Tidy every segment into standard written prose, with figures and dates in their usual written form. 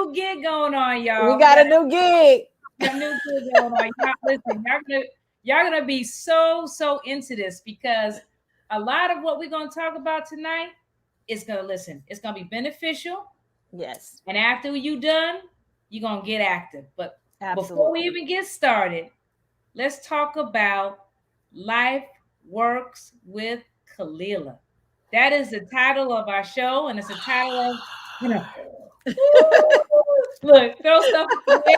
new gig going on, y'all. We got a new gig. Got a new gig going on. Y'all, listen, y'all gonna be so into this because a lot of what we're gonna talk about tonight is gonna listen. It's gonna be beneficial. Yes, And after you done, you're gonna get active. But before we absolutely. even get started, let's talk about Life Works with Kalila. That is the title of our show, and it's the title of, you know, look, throw stuff in the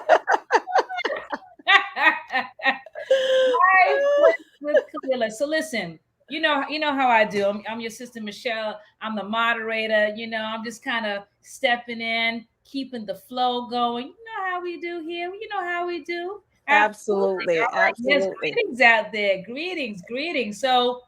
Life with Kalila. So listen, you know how I do. I'm your sister Michelle. I'm the moderator. I'm just kind of stepping in, keeping the flow going. You know how we do here. You know how we do. Absolutely. Absolutely. All right. Yes, Absolutely. greetings out there. Greetings, greetings. So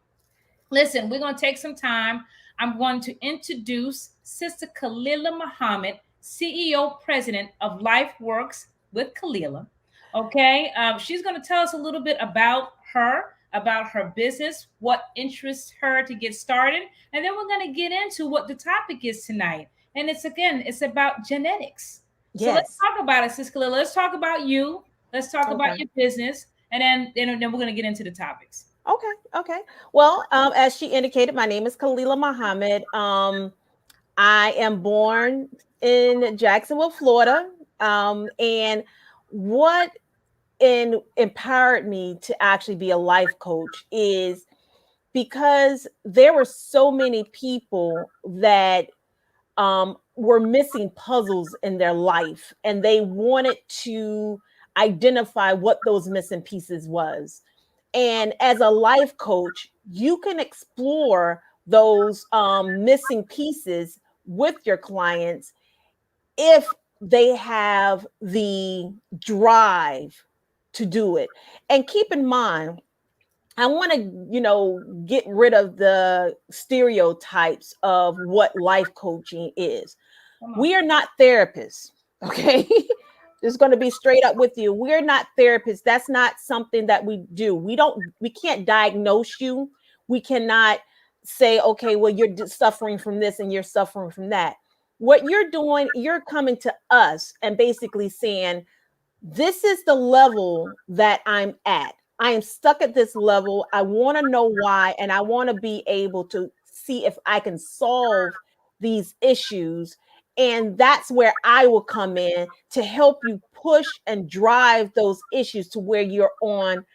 listen, we're going to take some time. I'm going to introduce Sister Kalila Muhammad, CEO, President of LifeWorks with Kalila. Okay, she's going to tell us a little bit about her business, what interests her to get started, and then we're going to get into what the topic is tonight. And it's about genetics. So let's Yes. talk about it, Sister Kalila. Let's talk about you. Let's talk about Okay. your business, and then we're going to get into the topics. Okay. Okay. Well, as she indicated, my name is Kalila Muhammad. I am born in Jacksonville, Florida. And what empowered me to actually be a life coach is because there were so many people that were missing puzzles in their life, and they wanted to identify what those missing pieces was. And as a life coach, you can explore those missing pieces with your clients if they have the drive to do it. And keep in mind, I want to, get rid of the stereotypes of what life coaching is. Come on. We are not therapists, okay? Just going to be straight up with you. We're not therapists. That's not something that we do. We can't diagnose you. We cannot say, okay, well, you're suffering from this and you're suffering from that. What you're doing, you're coming to us and basically saying, this is the level that I'm at. I am stuck at this level. I want to know why, and I want to be able to see if I can solve these issues. And that's where I will come in to help you push and drive those issues to where you're on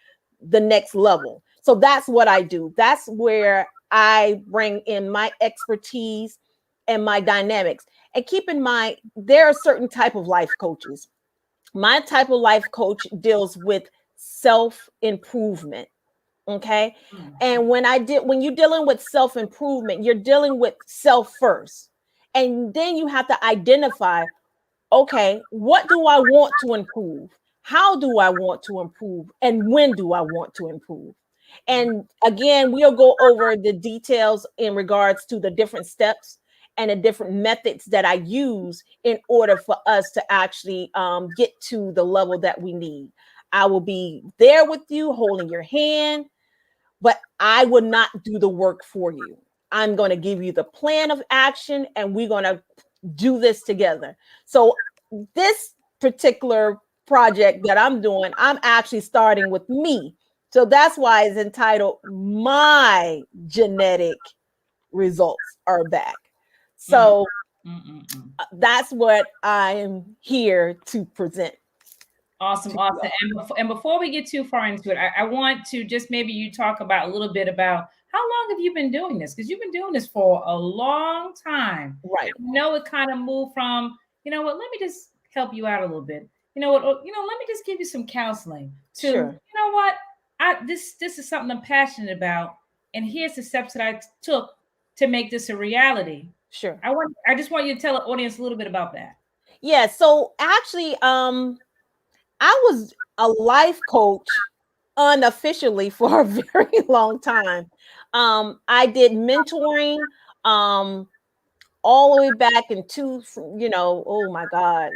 the next level. So that's what I do. That's where I bring in my expertise and my dynamics. And keep in mind, there are certain type of life coaches. My type of life coach deals with self-improvement. Okay. Mm. And when you're dealing with self-improvement, you're dealing with self first. And then you have to identify, okay, what do I want to improve? How do I want to improve? And when do I want to improve? And again, we'll go over the details in regards to the different steps and the different methods that I use in order for us to actually get to the level that we need. I will be there with you, holding your hand, but I will not do the work for you. I'm going to give you the plan of action, and we're going to do this together. So, this particular project that I'm doing, I'm actually starting with me. So, that's why it's entitled My Genetic Results Are Back. Mm. So, Mm, mm, mm. that's what I'm here to present Awesome, to you awesome. all. And before we get too far into it, I want to just maybe you talk about a little bit about how long have you been doing this? Because you've been doing this for a long time. Right. I know it kind of moved from, you know what, let me just help you out a little bit. You know what, let me just give you some counseling to, Sure. what, this is something I'm passionate about, and here's the steps that I took to make this a reality. Sure. I just want you to tell the audience a little bit about that. Yeah. So, actually, I was a life coach unofficially for a very long time. I did mentoring all the way back in oh my God,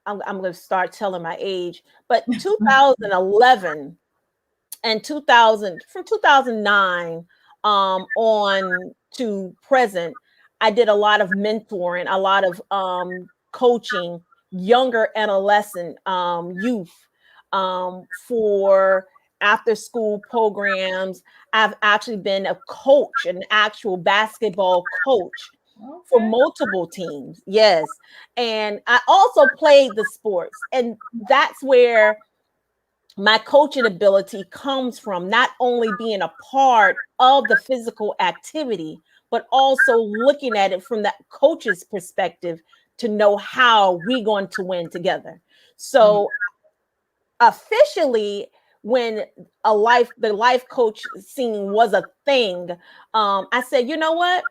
I'm going to start telling my age, but 2011 and 2000, from 2009 on to present, I did a lot of mentoring, a lot of coaching younger adolescent youth for after school programs. I've actually been a coach, an actual basketball coach for Okay. multiple teams. Yes. And I also played the sports. And that's where my coaching ability comes from, not only being a part of the physical activity, but also looking at it from that coach's perspective to know how we're going to win together. Mm. So officially, when the life coach scene was a thing, I said, you know what?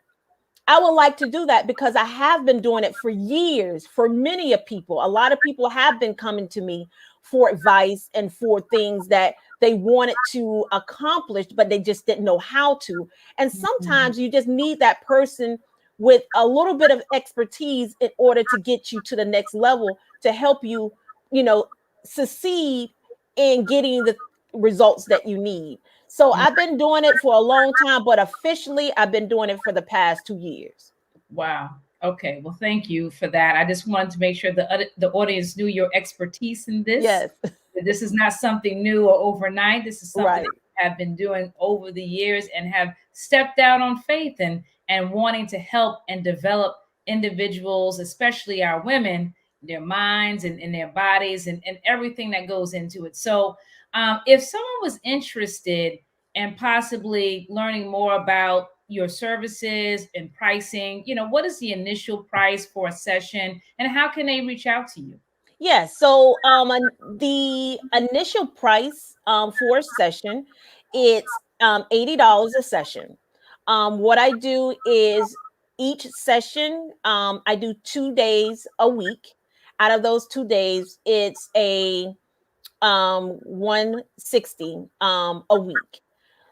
I would like to do that because I have been doing it for years for many of people. A lot of people have been coming to me for advice and for things that they wanted to accomplish, but they just didn't know how to. And Mhm. sometimes you just need that person with a little bit of expertise in order to get you to the next level to help you, you know, succeed in getting the results that you need. So Mm. I've been doing it for a long time, but officially I've been doing it for the past 2 years. Wow. Okay. Well, thank you for that. I just wanted to make sure the audience knew your expertise in this. Yes, That this is not something new or overnight. This is something that right. you have been doing over the years and have stepped out on faith and wanting to help and develop individuals, especially our women, their minds and their bodies and everything that goes into it. So, if someone was interested and possibly learning more about your services and pricing, what is the initial price for a session and how can they reach out to you? Yes. So the initial price for a session, it's $80 a session. What I do is each session, I do 2 days a week. Out of those 2 days, it's a 160 a week.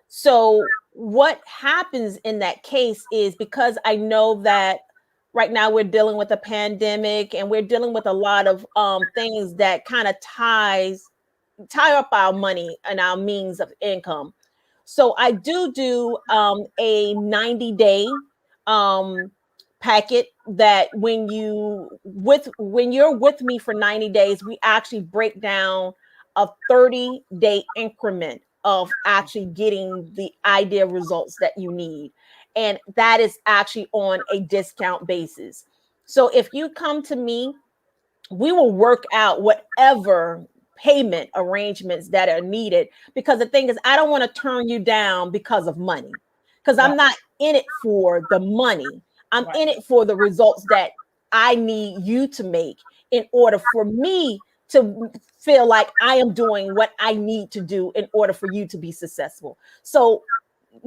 So what happens in that case is, because I know that right now we're dealing with a pandemic and we're dealing with a lot of things that kind of tie up our money and our means of income. So I do a 90-day um, packet that when you're with me for 90 days, we actually break down a 30-day increment of actually getting the idea results that you need. And that is actually on a discount basis. So if you come to me, we will work out whatever payment arrangements that are needed, because the thing is, I don't want to turn you down because of money, because Right, I'm not in it for the money. I'm right, in it for the results that I need you to make in order for me to feel like I am doing what I need to do in order for you to be successful. So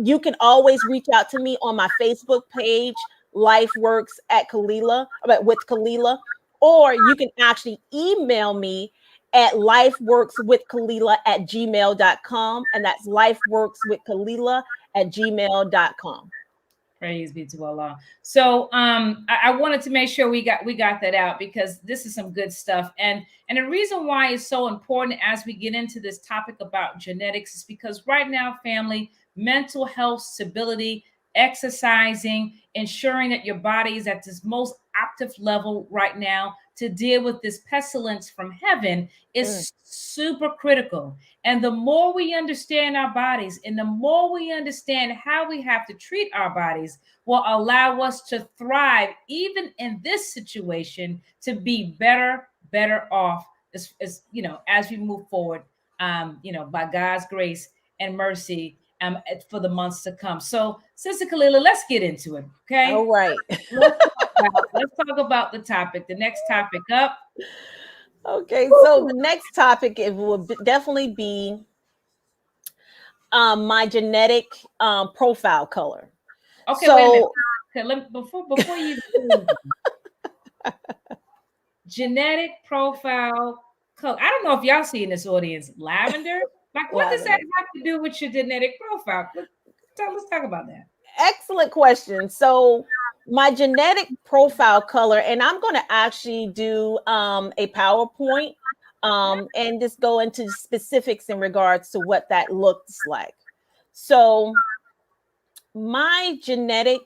you can always reach out to me on my Facebook page, Life Works at Kalila, with Kalila, or you can actually email me at lifeworkswithkalila@gmail.com. And that's lifeworkswithkalila@gmail.com. praise be to Allah. So I wanted to make sure we got that out because this is some good stuff. And the reason why it's so important as we get into this topic about genetics is because right now, family, mental health, stability, exercising, ensuring that your body is at this most active level right now to deal with this pestilence from heaven Mm, is super critical. And the more we understand our bodies and the more we understand how we have to treat our bodies will allow us to thrive even in this situation, to be better off as as we move forward, by God's grace and mercy, for the months to come. So, Sister Kalila, let's get into it. all Okay. right. Let's talk about the topic. The next topic up. Okay, so the next topic, it will definitely be my genetic profile color. Okay, wait a minute. So Okay, before you do genetic profile color. I don't know if y'all see in this audience lavender. Like, what does that lavender. have to do with your genetic profile? Let's talk about that. Excellent question. So my genetic profile color, and I'm going to actually do a PowerPoint and just go into specifics in regards to what that looks like. So my genetic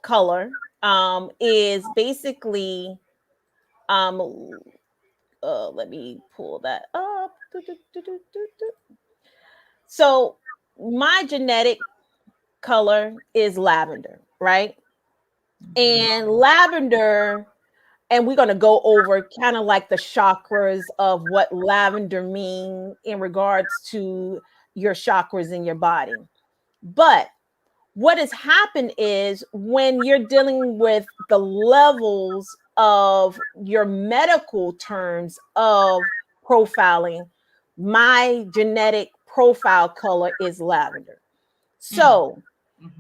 color is basically Let me pull that up. So my genetic color is lavender, right? And lavender, and we're going to go over kind of like the chakras of what lavender mean in regards to your chakras in your body. But what has happened is when you're dealing with the levels of your medical terms of profiling, my genetic profile color is lavender. So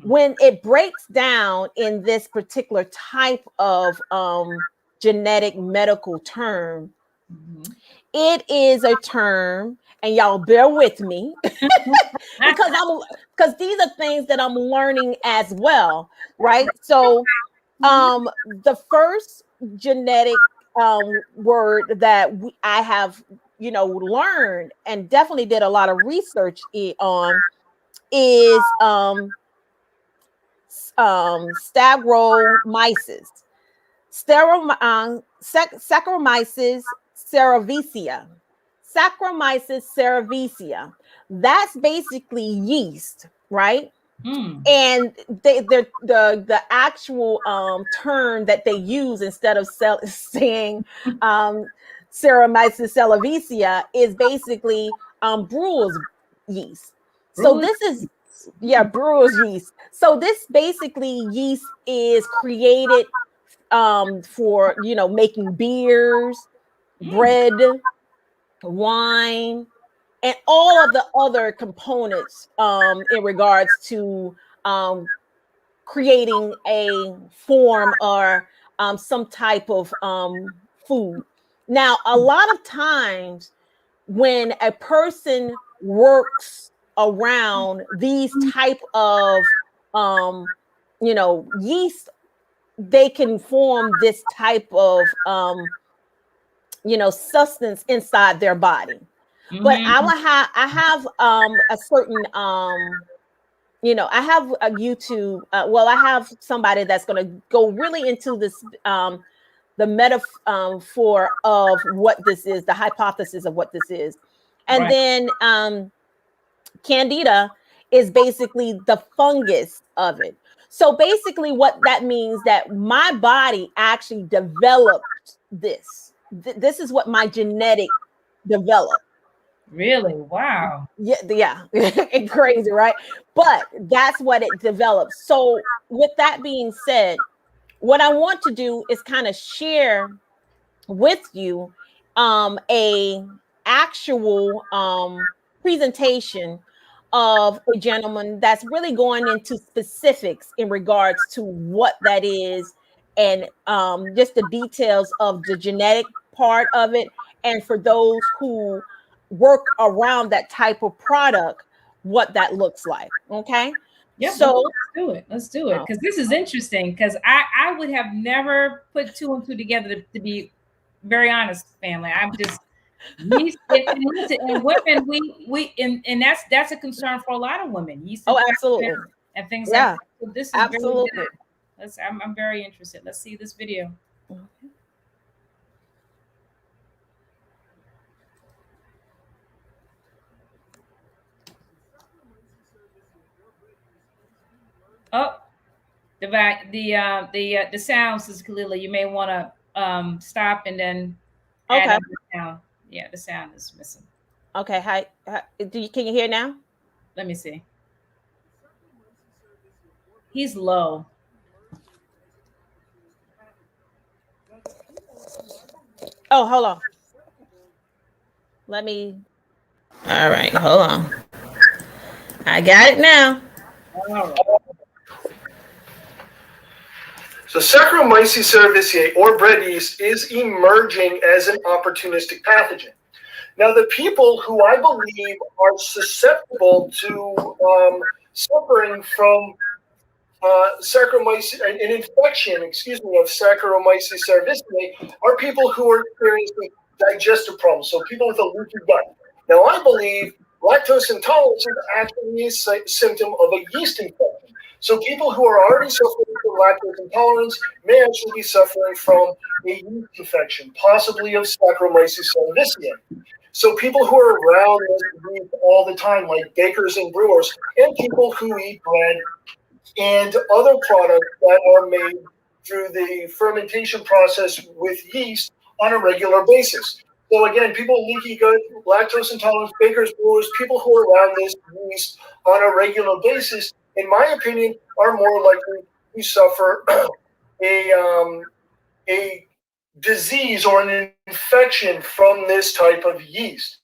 when it breaks down in this particular type of genetic medical term, it is a term, and y'all bear with me because these are things that I'm learning as well, right? So the first genetic word that I have, learned and definitely did a lot of research on is Saccharomyces. Saccharomyces cerevisiae. Saccharomyces cerevisiae. That's basically yeast, right? And the actual term that they use instead of saying Saccharomyces cerevisiae is basically brewer's yeast. So this is brewer's yeast. So this basically yeast is created for making beers, bread, wine, and all of the other components in regards to creating a form or some type of food. Now, a lot of times when a person works around these type of yeast, they can form this type of substance inside their body. But I have a certain I have a YouTube. I have somebody that's going to go really into this, the metaphor of what this is, the hypothesis of what this is, and then Candida is basically the fungus of it. So basically, what that means that my body actually developed this. This is what my genetic developed. Really? Wow. Yeah. Crazy, right? But that's what it develops. So with that being said, what I want to do is kind of share with you a actual presentation of a gentleman that's really going into specifics in regards to what that is, and just the details of the genetic part of it, and for those who work around that type of product, what that looks like. Okay. Yeah, So let's do it. Let's do it, because this is interesting. Because I would have never put two and two together, to be very honest, family. I'm just yeast and women. And that's a concern for a lot of women. Yeast absolutely, and things like that. So this is absolutely. very good. I'm very interested. Let's see this video. Okay. Oh, the sounds is Kalila. You may want to stop and then add in the sound. Yeah, the sound is missing. Okay. Hi. Can you hear now? Let me see. He's low. Oh, hold on. Let me. All right, hold on. I got it now. So Saccharomyces cerevisiae, or bread yeast, is emerging as an opportunistic pathogen. Now, the people who I believe are susceptible to suffering from Saccharomyces, an infection, of Saccharomyces cerevisiae, are people who are experiencing digestive problems, so people with a leaky gut. Now, I believe lactose intolerance is actually a symptom of a yeast infection. So people who are already suffering from lactose intolerance may actually be suffering from a yeast infection, possibly of Saccharomyces cerevisiae. So people who are around this yeast all the time, like bakers and brewers, and people who eat bread and other products that are made through the fermentation process with yeast on a regular basis. So again, people with leaky gut, lactose intolerance, bakers, brewers, people who are around this yeast on a regular basis, in my opinion, are more likely to suffer a disease or an infection from this type of yeast.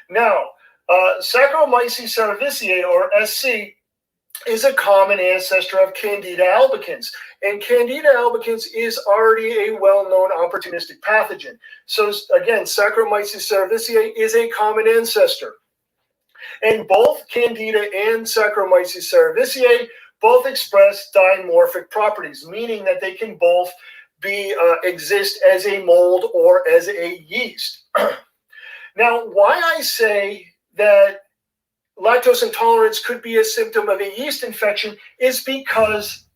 Now, Saccharomyces cerevisiae, or SC, is a common ancestor of Candida albicans. And Candida albicans is already a well-known opportunistic pathogen. So again, Saccharomyces cerevisiae is a common ancestor. And both Candida and Saccharomyces cerevisiae both express dimorphic properties, meaning that they can both exist as a mold or as a yeast. Now, why I say that lactose intolerance could be a symptom of a yeast infection is because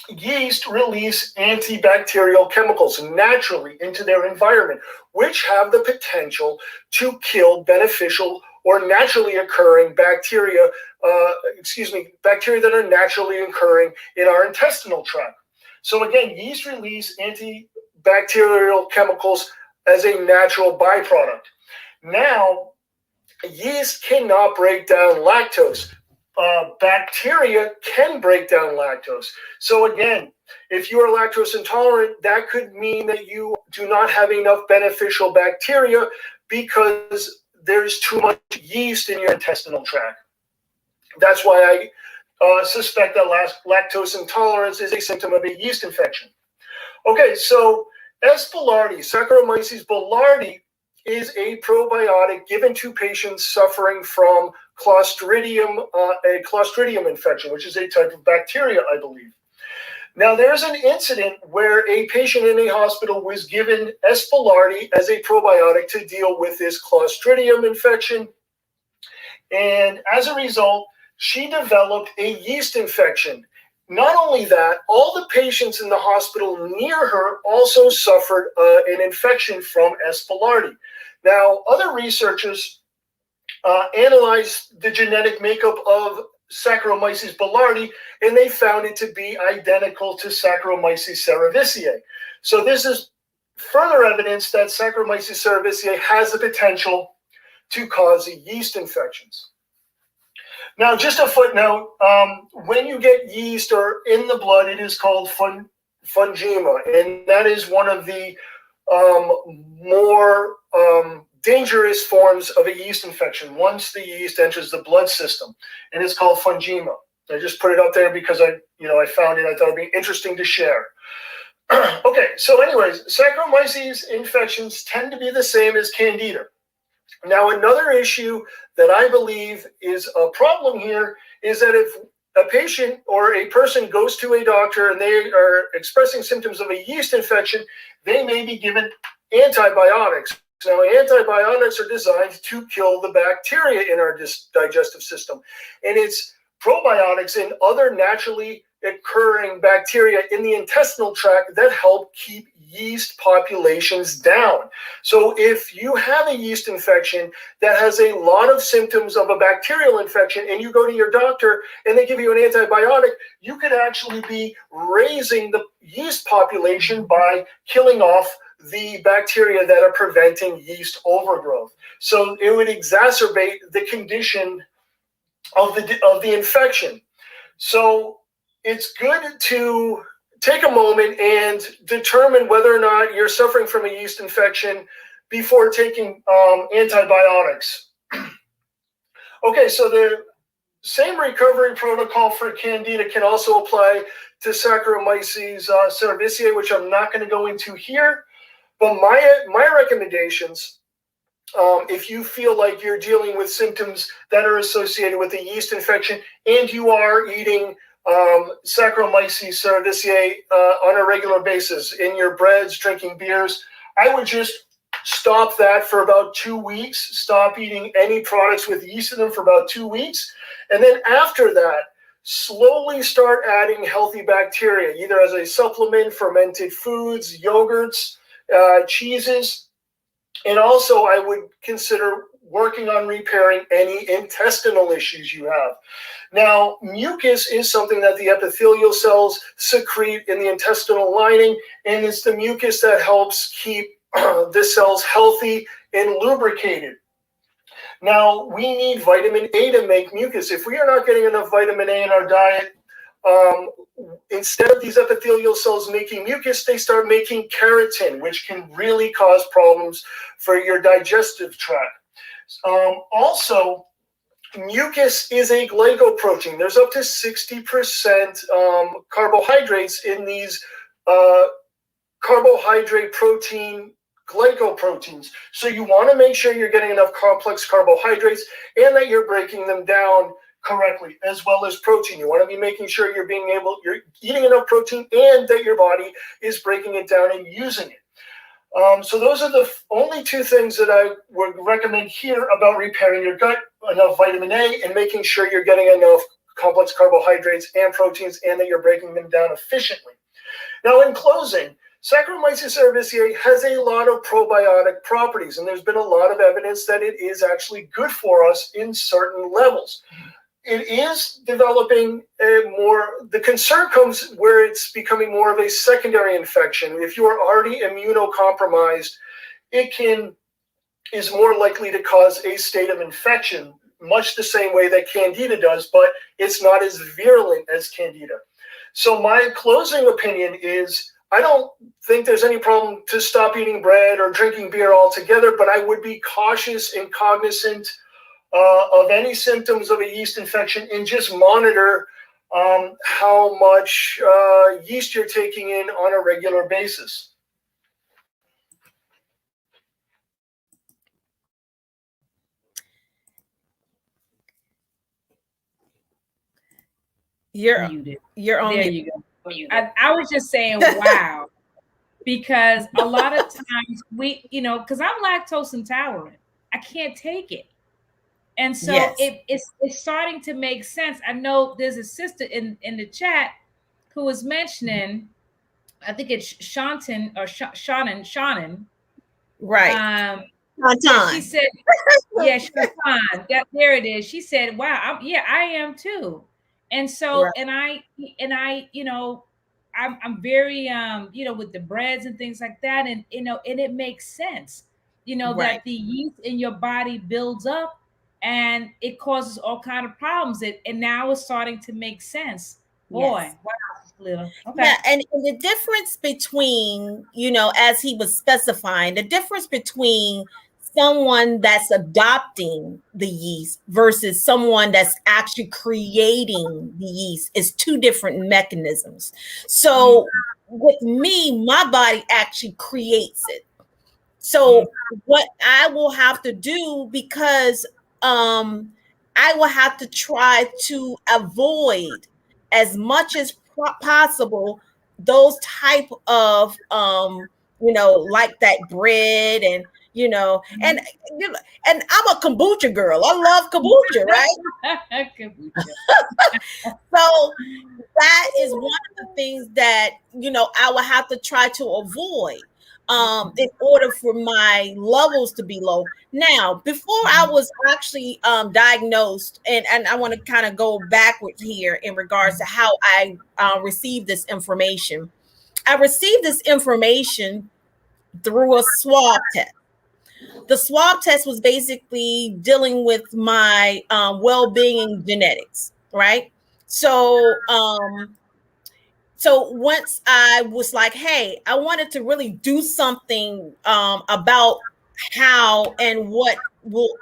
yeast release antibacterial chemicals naturally into their environment, which have the potential to kill beneficial or naturally occurring bacteria, bacteria that are naturally occurring in our intestinal tract. So again, yeast release antibacterial chemicals as a natural byproduct. Now, yeast cannot break down lactose. Bacteria can break down lactose. So again, if you are lactose intolerant, that could mean that you do not have enough beneficial bacteria because there's too much yeast in your intestinal tract. That's why I suspect that lactose intolerance is a symptom of a yeast infection. Okay, so S. boulardii, Saccharomyces boulardii, is a probiotic given to patients suffering from Clostridium, a Clostridium infection, which is a type of bacteria, I believe. Now, there's an incident where a patient in a hospital was given S. boulardii as a probiotic to deal with this Clostridium infection. And as a result, she developed a yeast infection. Not only that, all the patients in the hospital near her also suffered an infection from S. boulardii. Now, other researchers analyzed the genetic makeup of Saccharomyces boulardii, and they found it to be identical to Saccharomyces cerevisiae. So this is further evidence that Saccharomyces cerevisiae has the potential to cause yeast infections. Now, just a footnote, when you get yeast or in the blood, it is called fungema, and that is one of the more dangerous forms of a yeast infection once the yeast enters the blood system, and it's called fungema. I just put it up there because I found it. I thought it'd be interesting to share. Okay, so anyways, Saccharomyces infections tend to be the same as Candida. Now, another issue that I believe is a problem here is that if a patient or a person goes to a doctor and they are expressing symptoms of a yeast infection, they may be given antibiotics. Now, antibiotics are designed to kill the bacteria in our digestive system, and it's probiotics and other naturally occurring bacteria in the intestinal tract that help keep yeast populations down. So if you have a yeast infection that has a lot of symptoms of a bacterial infection and you go to your doctor and they give you an antibiotic, you could actually be raising the yeast population by killing off the bacteria that are preventing yeast overgrowth. So it would exacerbate the condition of the infection. So it's good to take a moment and determine whether or not you're suffering from a yeast infection before taking antibiotics. Okay, so the same recovery protocol for Candida can also apply to Saccharomyces cerevisiae, which I'm not going to go into here. But my recommendations, if you feel like you're dealing with symptoms that are associated with a yeast infection and you are eating Saccharomyces cerevisiae on a regular basis in your breads, drinking beers, I would just stop that for about 2 weeks. Stop eating any products with yeast in them for about 2 weeks. And then after that, slowly start adding healthy bacteria, either as a supplement, fermented foods, yogurts, cheeses. And also, I would consider working on repairing any intestinal issues you have. Now, mucus is something that the epithelial cells secrete in the intestinal lining, and it's the mucus that helps keep the cells healthy and lubricated. Now, we need vitamin A to make mucus. If we are not getting enough vitamin A in our diet, instead of these epithelial cells making mucus, they start making keratin, which can really cause problems for your digestive tract. Also, mucus is a glycoprotein. There's up to 60% carbohydrates in these carbohydrate protein glycoproteins. So you want to make sure you're getting enough complex carbohydrates and that you're breaking them down correctly, as well as protein. You want to be making sure you're eating enough protein and that your body is breaking it down and using it. So those are the only two things that I would recommend here about repairing your gut: enough vitamin A and making sure you're getting enough complex carbohydrates and proteins and that you're breaking them down efficiently. Now, in closing, Saccharomyces cerevisiae has a lot of probiotic properties, and there's been a lot of evidence that it is actually good for us in certain levels. It is developing the concern comes where it's becoming more of a secondary infection. If you are already immunocompromised, it is more likely to cause a state of infection, much the same way that Candida does, but it's not as virulent as Candida. So my closing opinion is, I don't think there's any problem to stop eating bread or drinking beer altogether, but I would be cautious and cognizant of any symptoms of a yeast infection and just monitor how much yeast you're taking in on a regular basis. You're on. There you go. I was just saying, wow, because a lot of times because I'm lactose intolerant, I can't take it, and so Yes. it's starting to make sense. I know there's a sister in the chat who was mentioning, I think it's Shannon or Shannon, right? She said, yeah, Shannon, there it is. She said, wow, I am too. And so, Right. and I, I'm very, with the breads and things like that. And, and it makes sense, Right. that the yeast in your body builds up and it causes all kind of problems. And now it's starting to make sense. Boy, Yes. wow. Little. Okay. Yeah, and the difference between, as he was specifying, the difference between someone that's adopting the yeast versus someone that's actually creating the yeast is two different mechanisms. So with me, my body actually creates it. So what I will have to do, because I will have to try to avoid as much as possible those type of like that bread and and I'm a kombucha girl. I love kombucha, right? So that is one of the things that I will have to try to avoid in order for my levels to be low. Now, before I was actually diagnosed, and I want to kind of go backwards here in regards to how I received this information. I received this information through a swab test. The swab test was basically dealing with my well-being and genetics, right? So once I was like, hey, I wanted to really do something about how and what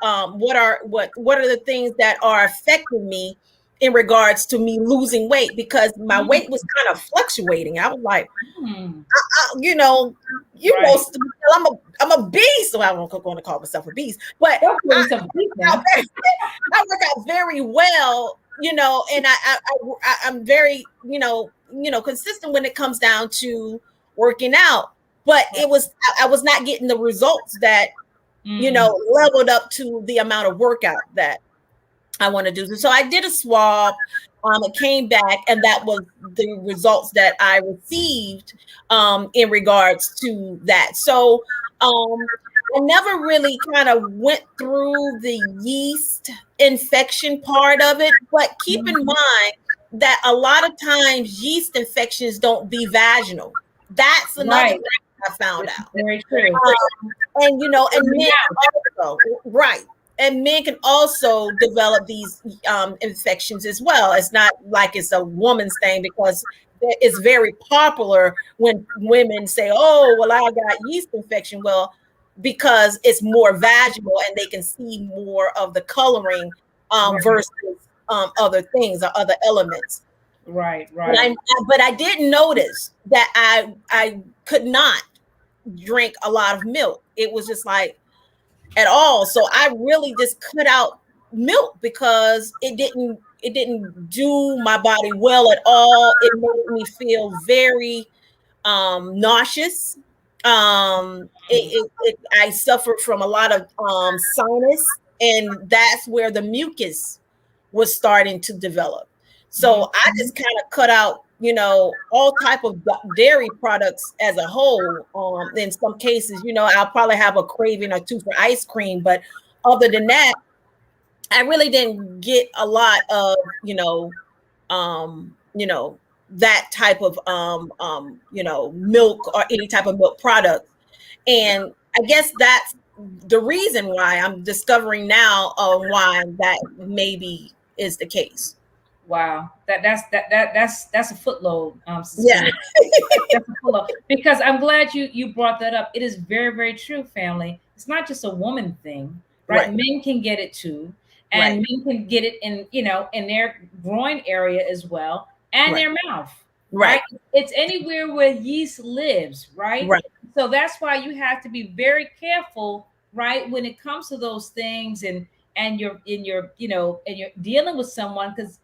are the things that are affecting me in regards to me losing weight, because my weight was kind of fluctuating. I was like, I'm a beast. So I don't want to call myself a beast, but I work out very well, and I'm very, consistent when it comes down to working out. But I was not getting the results that, leveled up to the amount of workout that I want to do. So I did a swab. It came back, and that was the results that I received in regards to that. So I never really kind of went through the yeast infection part of it, but keep in mind that a lot of times yeast infections don't be vaginal. That's another thing I found out. Very true. And and men also, right. And men can also develop these infections as well. It's not like it's a woman's thing, because it's very popular when women say, "Oh, well, I got yeast infection." Well, because it's more vaginal and they can see more of the coloring versus other things or other elements. Right. But I did notice that I could not drink a lot of milk. It was just like at all. So I really just cut out milk because it didn't do my body well at all. It made me feel very nauseous. I suffered from a lot of sinus, and that's where the mucus was starting to develop. So I just kind of cut out, all type of dairy products as a whole. In some cases, I'll probably have a craving or two for ice cream, but other than that, I really didn't get a lot of, that type of, milk or any type of milk product. And I guess that's the reason why I'm discovering now why that maybe is the case. Wow, that's a footload. Yeah. That's a footload. Because I'm glad you brought that up. It is very, very true, family. It's not just a woman thing, right? Men can get it too, and men can get it in their groin area as well, and their mouth. Right. It's anywhere where yeast lives, right? So that's why you have to be very careful, right, when it comes to those things, and you're dealing with someone, because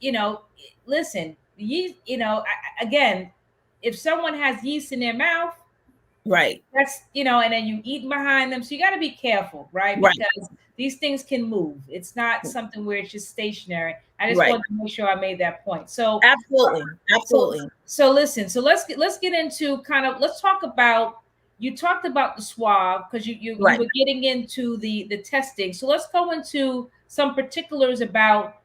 listen, yeast, again, if someone has yeast in their mouth, that's and then you eat behind them, so you got to be careful, right? Because these things can move. It's not something where it's just stationary. I just wanted to make sure I made that point. So absolutely. So listen, so let's get into let's talk about, you talked about the swab, because you were getting into the testing. So let's go into some particulars about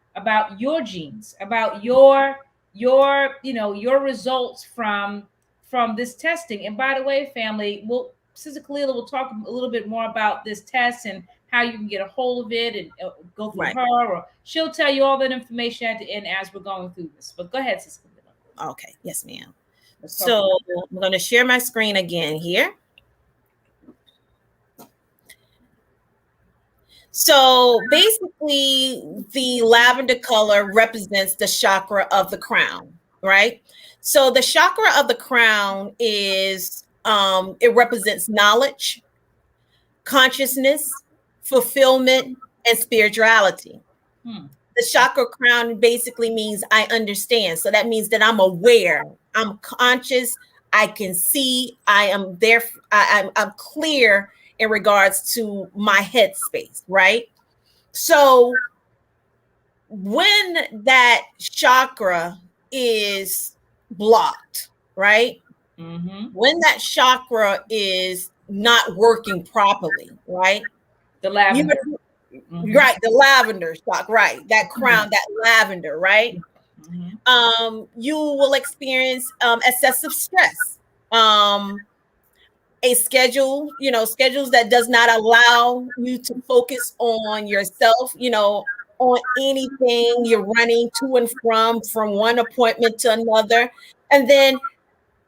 your genes, about your results from this testing. And by the way, family, Sister Kalila will talk a little bit more about this test and how you can get a hold of it and go through her, or she'll tell you all that information at the end as we're going through this. But go ahead, Sister Kalila. Okay, yes, ma'am. So I'm going to share my screen again here. So basically, the lavender color represents the chakra of the crown, right? So the chakra of the crown is, it represents knowledge, consciousness, fulfillment, and spirituality. The chakra crown basically means I understand. So that means that I'm aware, I'm conscious, I can see, I am there, I'm clear in regards to my headspace, right? So when that chakra is blocked, right? When that chakra is not working properly, right? The lavender. Right, the lavender chakra, right? That crown, that lavender, right? You will experience excessive stress. A schedule, schedules that does not allow you to focus on yourself, on anything. You're running to and from one appointment to another. And then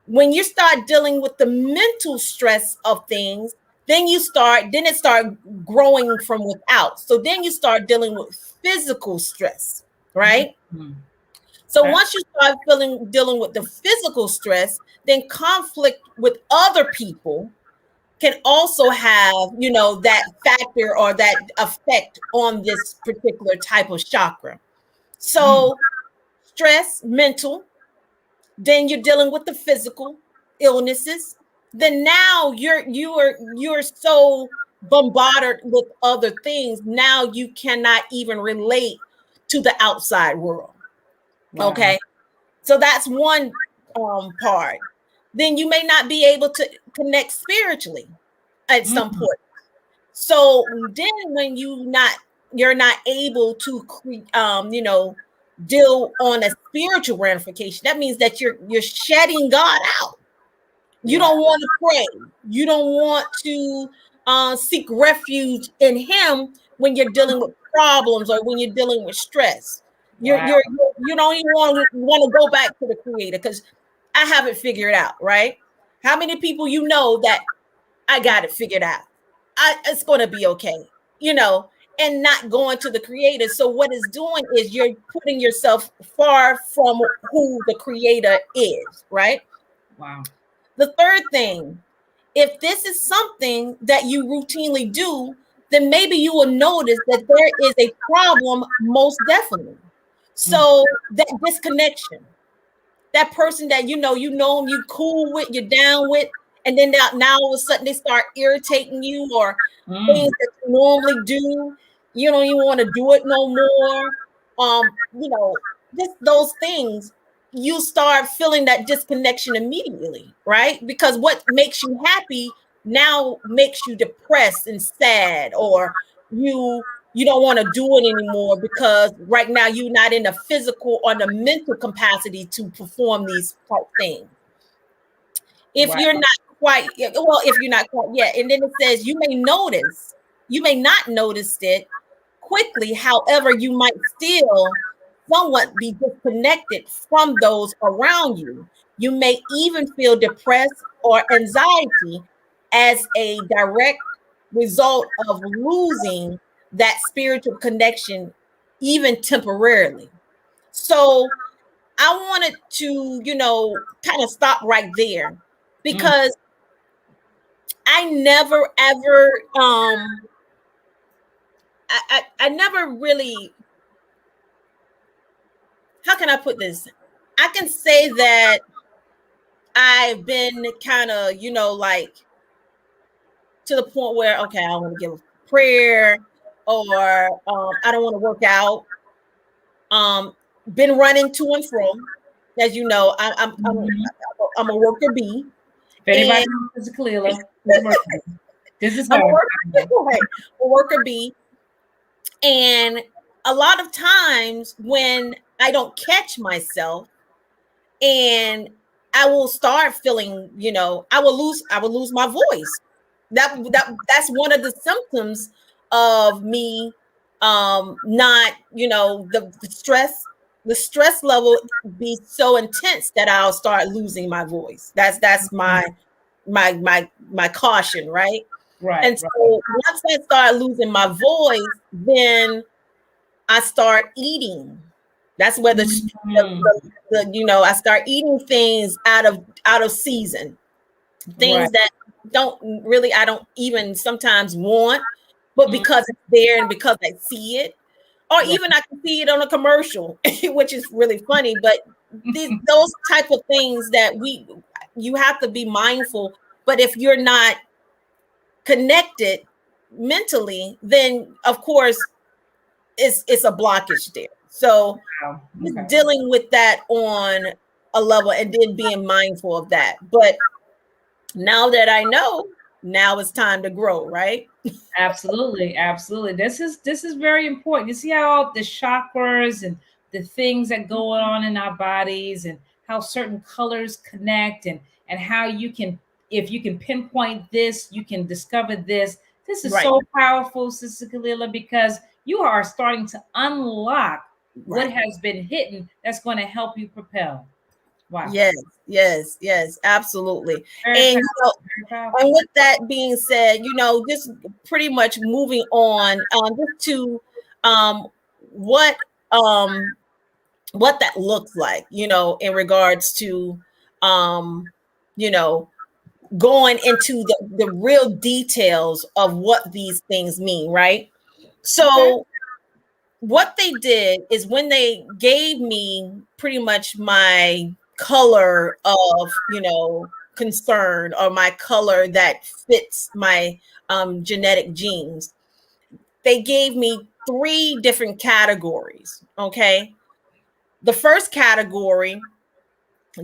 when you start dealing with the mental stress of things, then it start growing from without. So then you start dealing with physical stress, right? So once you start dealing with the physical stress, then conflict with other people can also have, that factor or that effect on this particular type of chakra. So stress, mental, then you're dealing with the physical illnesses. Then now you're so bombarded with other things. Now you cannot even relate to the outside world. Wow. Okay. So that's one part. Then you may not be able to connect spiritually at some point. So then when you're not able to deal on a spiritual ramification, that means that you're shutting God out. You don't want to pray. You don't want to seek refuge in Him when you're dealing with problems or when you're dealing with stress. You don't even want to go back to the Creator because I have it figured out, right? How many people you know that I got it figured out? It's going to be okay, and not going to the Creator. So what it's doing is you're putting yourself far from who the Creator is, right? Wow. The third thing, if this is something that you routinely do, then maybe you will notice that there is a problem, most definitely. So that disconnection, that person that you know them, you cool with, you're down with, and then now all of a sudden they start irritating you or things that you normally do, you don't even want to do it no more. Just those things, you start feeling that disconnection immediately, right? Because what makes you happy now makes you depressed and sad, or you don't want to do it anymore because right now you're not in the physical or the mental capacity to perform these type things. If you're not quite, if you're not quite yet, and then it says you may not notice it quickly. However, you might still somewhat be disconnected from those around you. You may even feel depressed or anxiety as a direct result of losing that spiritual connection, even temporarily. So I wanted to, kind of stop right there because I never ever I never really, how can I put this? I can say that I've been kind of, like to the point where, okay, I want to give a prayer or I don't want to work out. Been running to and from, as you know, I'm a worker bee. If anybody knows Kalila, this is her. A worker bee. And a lot of times when I don't catch myself and I will start feeling, I will lose my voice. That's one of the symptoms of me not, the stress level be so intense that I'll start losing my voice. That's my caution, right? Right. And so once I start losing my voice, then I start eating. That's where I start eating things out of season, things that I don't even sometimes want, but because it's there and because I see it, or even I can see it on a commercial, which is really funny. But those type of things that you have to be mindful. But if you're not connected mentally, then of course it's a blockage there. So dealing with that on a level and then being mindful of that. But now that I know, now it's time to grow, right? Absolutely. This is very important. You see how the chakras and the things that go on in our bodies and how certain colors connect and how you can, if you can pinpoint this, you can discover this. This is so powerful, Sister Kalila, because you are starting to unlock what has been hidden that's going to help you propel. Wow. Yes, absolutely. And with that being said, just pretty much moving on just to what that looks like, in regards to going into the real details of what these things mean, right? So what they did is when they gave me pretty much my color of, concern, or my color that fits my genetic genes, they gave me 3 different categories. Okay. The first category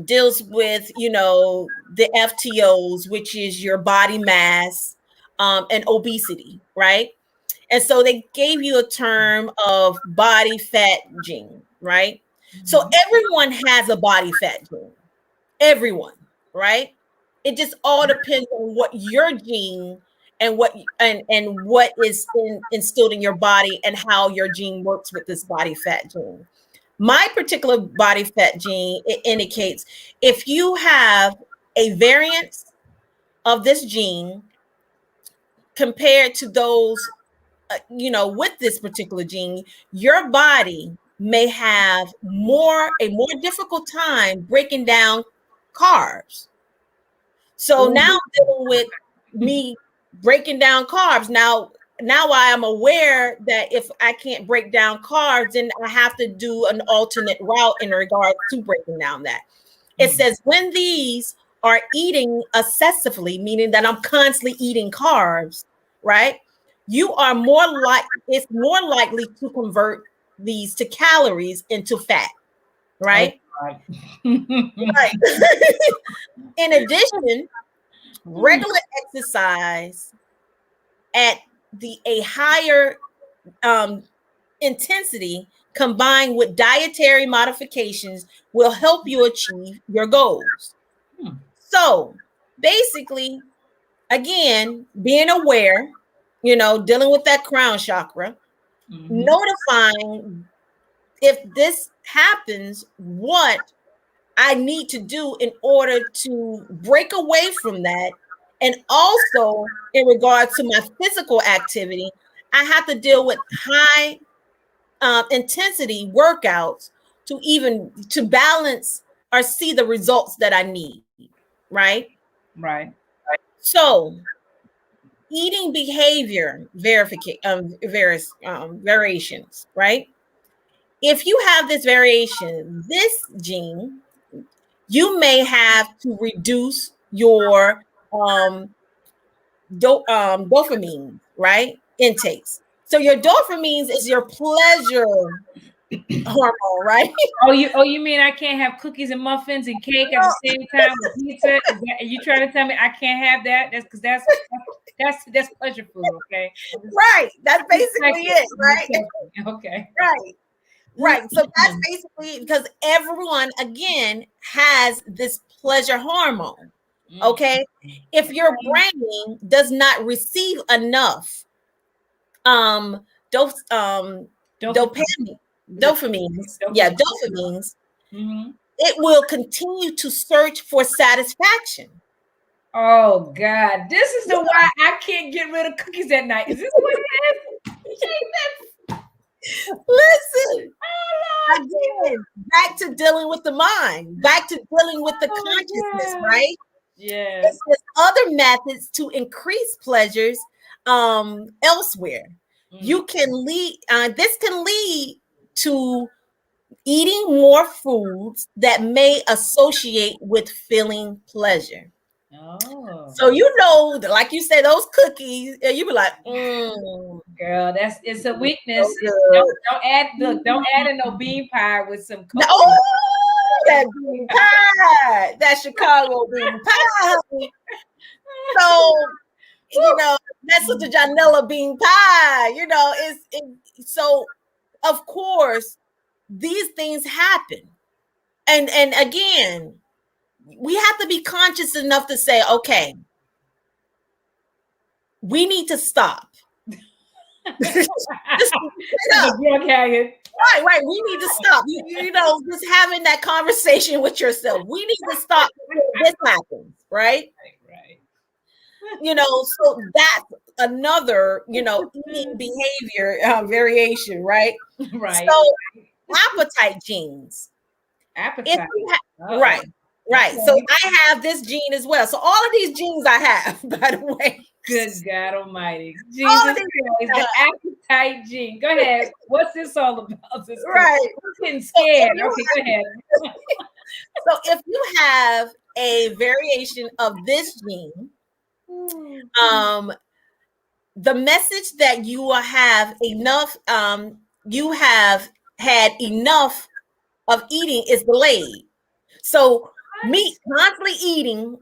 deals with, the FTOs, which is your body mass, and obesity, right? And so they gave you a term of body fat gene, right? So everyone has a body fat gene. Everyone, right? It just all depends on what your gene and what is instilled in your body and how your gene works with this body fat gene. My particular body fat gene, it indicates if you have a variance of this gene compared to those, with this particular gene, your body may have a more difficult time breaking down carbs. So now I'm dealing with me breaking down carbs. Now I am aware that if I can't break down carbs, then I have to do an alternate route in regard to breaking down that. It says when these are eating excessively, meaning that I'm constantly eating carbs, right? It's more likely to convert these to calories into fat, right? Right. Right. In addition, regular exercise at a higher intensity combined with dietary modifications will help you achieve your goals. So basically, again, being aware, dealing with that crown chakra, notifying if this happens, what I need to do in order to break away from that. And also in regard to my physical activity, I have to deal with high intensity workouts to balance or see the results that I need. Right. So eating behavior variations, right? If you have this variation, this gene, you may have to reduce your dopamine, right? Intakes. So your dopamine is your pleasure hormone, right? Oh, you mean I can't have cookies and muffins and cake at the same time with pizza? Are you trying to tell me I can't have that? That's because that's pleasure food, okay? Right. That's basically it, right? Okay. Right. So that's basically because everyone, again, has this pleasure hormone. Okay. If your brain does not receive enough dopamines, it will continue to search for satisfaction. Oh God, this is the why I can't get rid of cookies at night. Is this what it is? Listen, again, back to dealing with the mind, back to dealing with the consciousness, right? Yeah. There's other methods to increase pleasures elsewhere. You can lead. This can lead to eating more foods that may associate with feeling pleasure. Oh. So like you say, those cookies, you be like, girl, it's a weakness. So don't add in no bean pie with some cookies. Oh, that bean pie, that Chicago bean pie. So, that's with the Janella bean pie, so of course these things happen. And again, we have to be conscious enough to say, okay, we need to stop. Right. We need to stop. Just having that conversation with yourself. We need to stop before this happens, right? So that's another, eating behavior variation, right? Right. So appetite genes. Right. Okay. So I have this gene as well. So all of these genes I have, by the way. Good God Almighty. Jesus Christ, the appetite gene. Go ahead. What's this all about? Right. I'm getting scared. Okay, go ahead. So if you have a variation of this gene, the message that you will have enough, you have had enough of eating is delayed. So me constantly eating,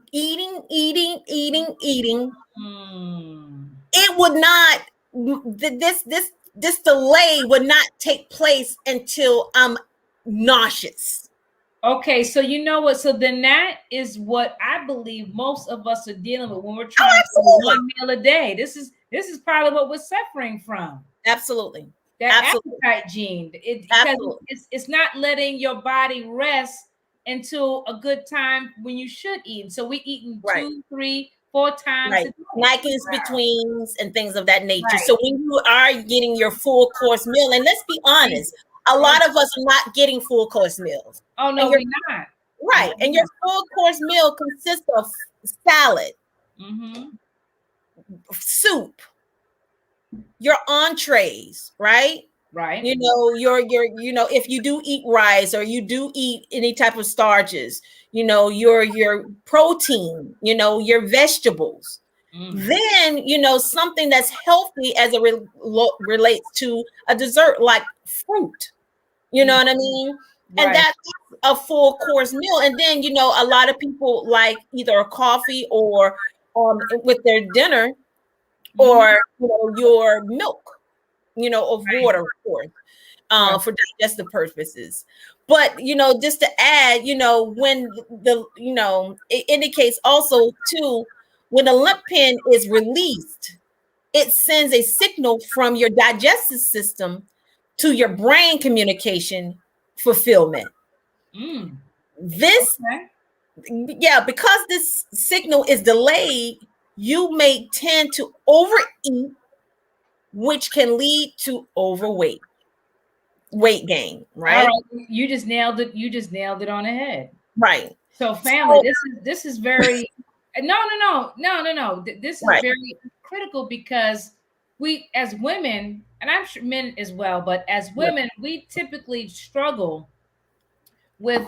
it would not, this delay would not take place until I'm nauseous. Okay, so you know what? So then that is what I believe most of us are dealing with when we're trying to eat one meal a day. This is probably what we're suffering from. Absolutely. That Absolutely. appetite gene. Because it's not letting your body rest until a good time when you should eat. So we eating 2, 3, 4 times a day. Snackings betweens and things of that nature. So when you are getting your full course meal, and let's be honest, a lot of us are not getting full course meals. Oh no, we're not. Right. And your full course meal consists of salad, soup, your entrees, right? Right. You know, your if you do eat rice or you do eat any type of starches, you know, your protein, you know, your vegetables. Then, you know, something that's healthy as it relates to a dessert like fruit. You know what I mean? Right. And that's a full course meal. And then, you know, a lot of people like either a coffee or with their dinner or, you know, your milk, you know, of water, of course, for digestive purposes. But, you know, just to add, you know, when you know, it indicates also too, when the lymph pin is released, it sends a signal from your digestive system to your brain communication fulfillment. This, because this signal is delayed, you may tend to overeat, which can lead to weight gain, right? You just nailed it. You just nailed it on the head. Right. So family, this is very no. This is very critical because we as women, and I'm sure men as well, but as women, we typically struggle with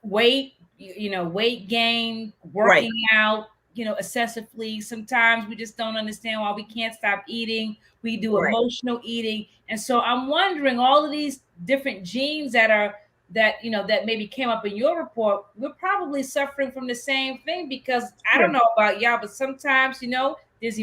weight, you know, weight gain, working out, you know, excessively. Sometimes we just don't understand why we can't stop eating. We do emotional eating. And so I'm wondering, all of these different genes that maybe came up in your report, we're probably suffering from the same thing, because I don't know about y'all, but sometimes, you know, there's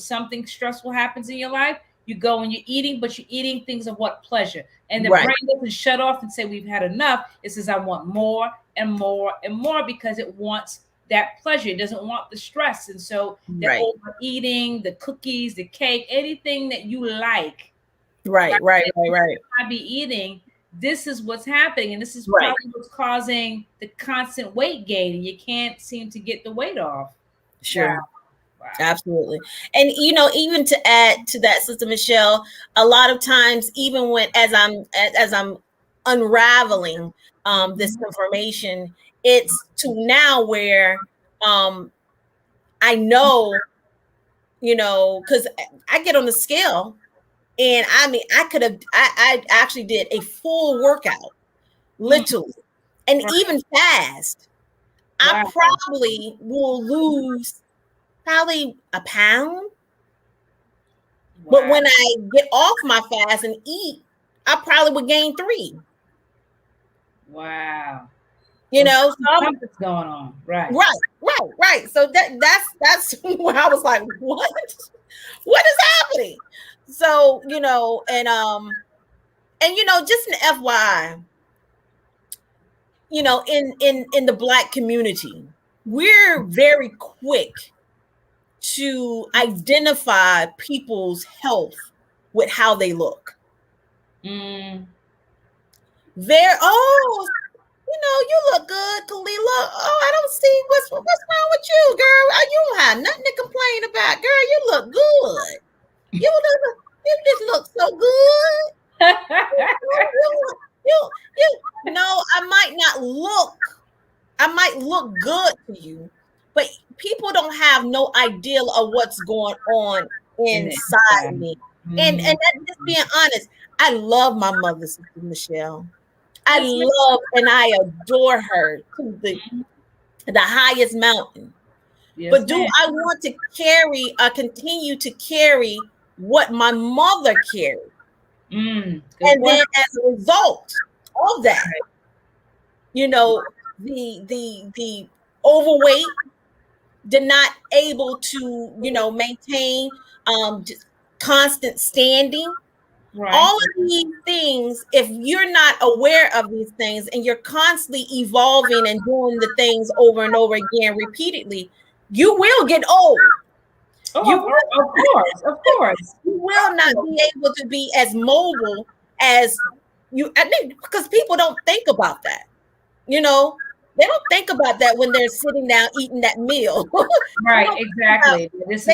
something stressful happens in your life. You go and you're eating, but you're eating things of what pleasure. And the brain doesn't shut off and say, we've had enough. It says, I want more and more and more, because it wants that pleasure. It doesn't want the stress. And so the overeating, the cookies, the cake, anything that you like. Right. I be eating. This is what's happening. And this is probably what's causing the constant weight gain. And you can't seem to get the weight off. Sure. Wow. Absolutely. And, you know, even to add to that, Sister Michelle, a lot of times, even when, as I'm unraveling this information, it's to now where I know, you know, because I get on the scale, and I mean, I actually did a full workout, literally, and even fast. I probably will lose a pound. But when I get off my fast and eat, I probably would gain 3. Wow. You know, something's going on. Right. So that's where I was like, what is happening? So, you know, and you know, just an FYI, you know, in the Black community, we're very quick to identify people's health with how they look. You know, you look good, Kalila. Oh, I don't see what's wrong with you, girl. You don't have nothing to complain about, girl. You look good. You just look so good. You know, I might look good to you, but people don't have no idea of what's going on inside me. And just being honest, I love my mother, Sister Michelle. I love and I adore her to the highest mountain. But do I want to continue to carry what my mother carried? And then as a result of that, you know, the overweight, did not able to, you know, maintain constant standing. Right. All of these things, if you're not aware of these things and you're constantly evolving and doing the things over and over again repeatedly, you will get old. Oh, of course. You will not be able to be as mobile as you, I think, because people don't think about that. You know, they don't think about that when they're sitting down eating that meal. Right, exactly. This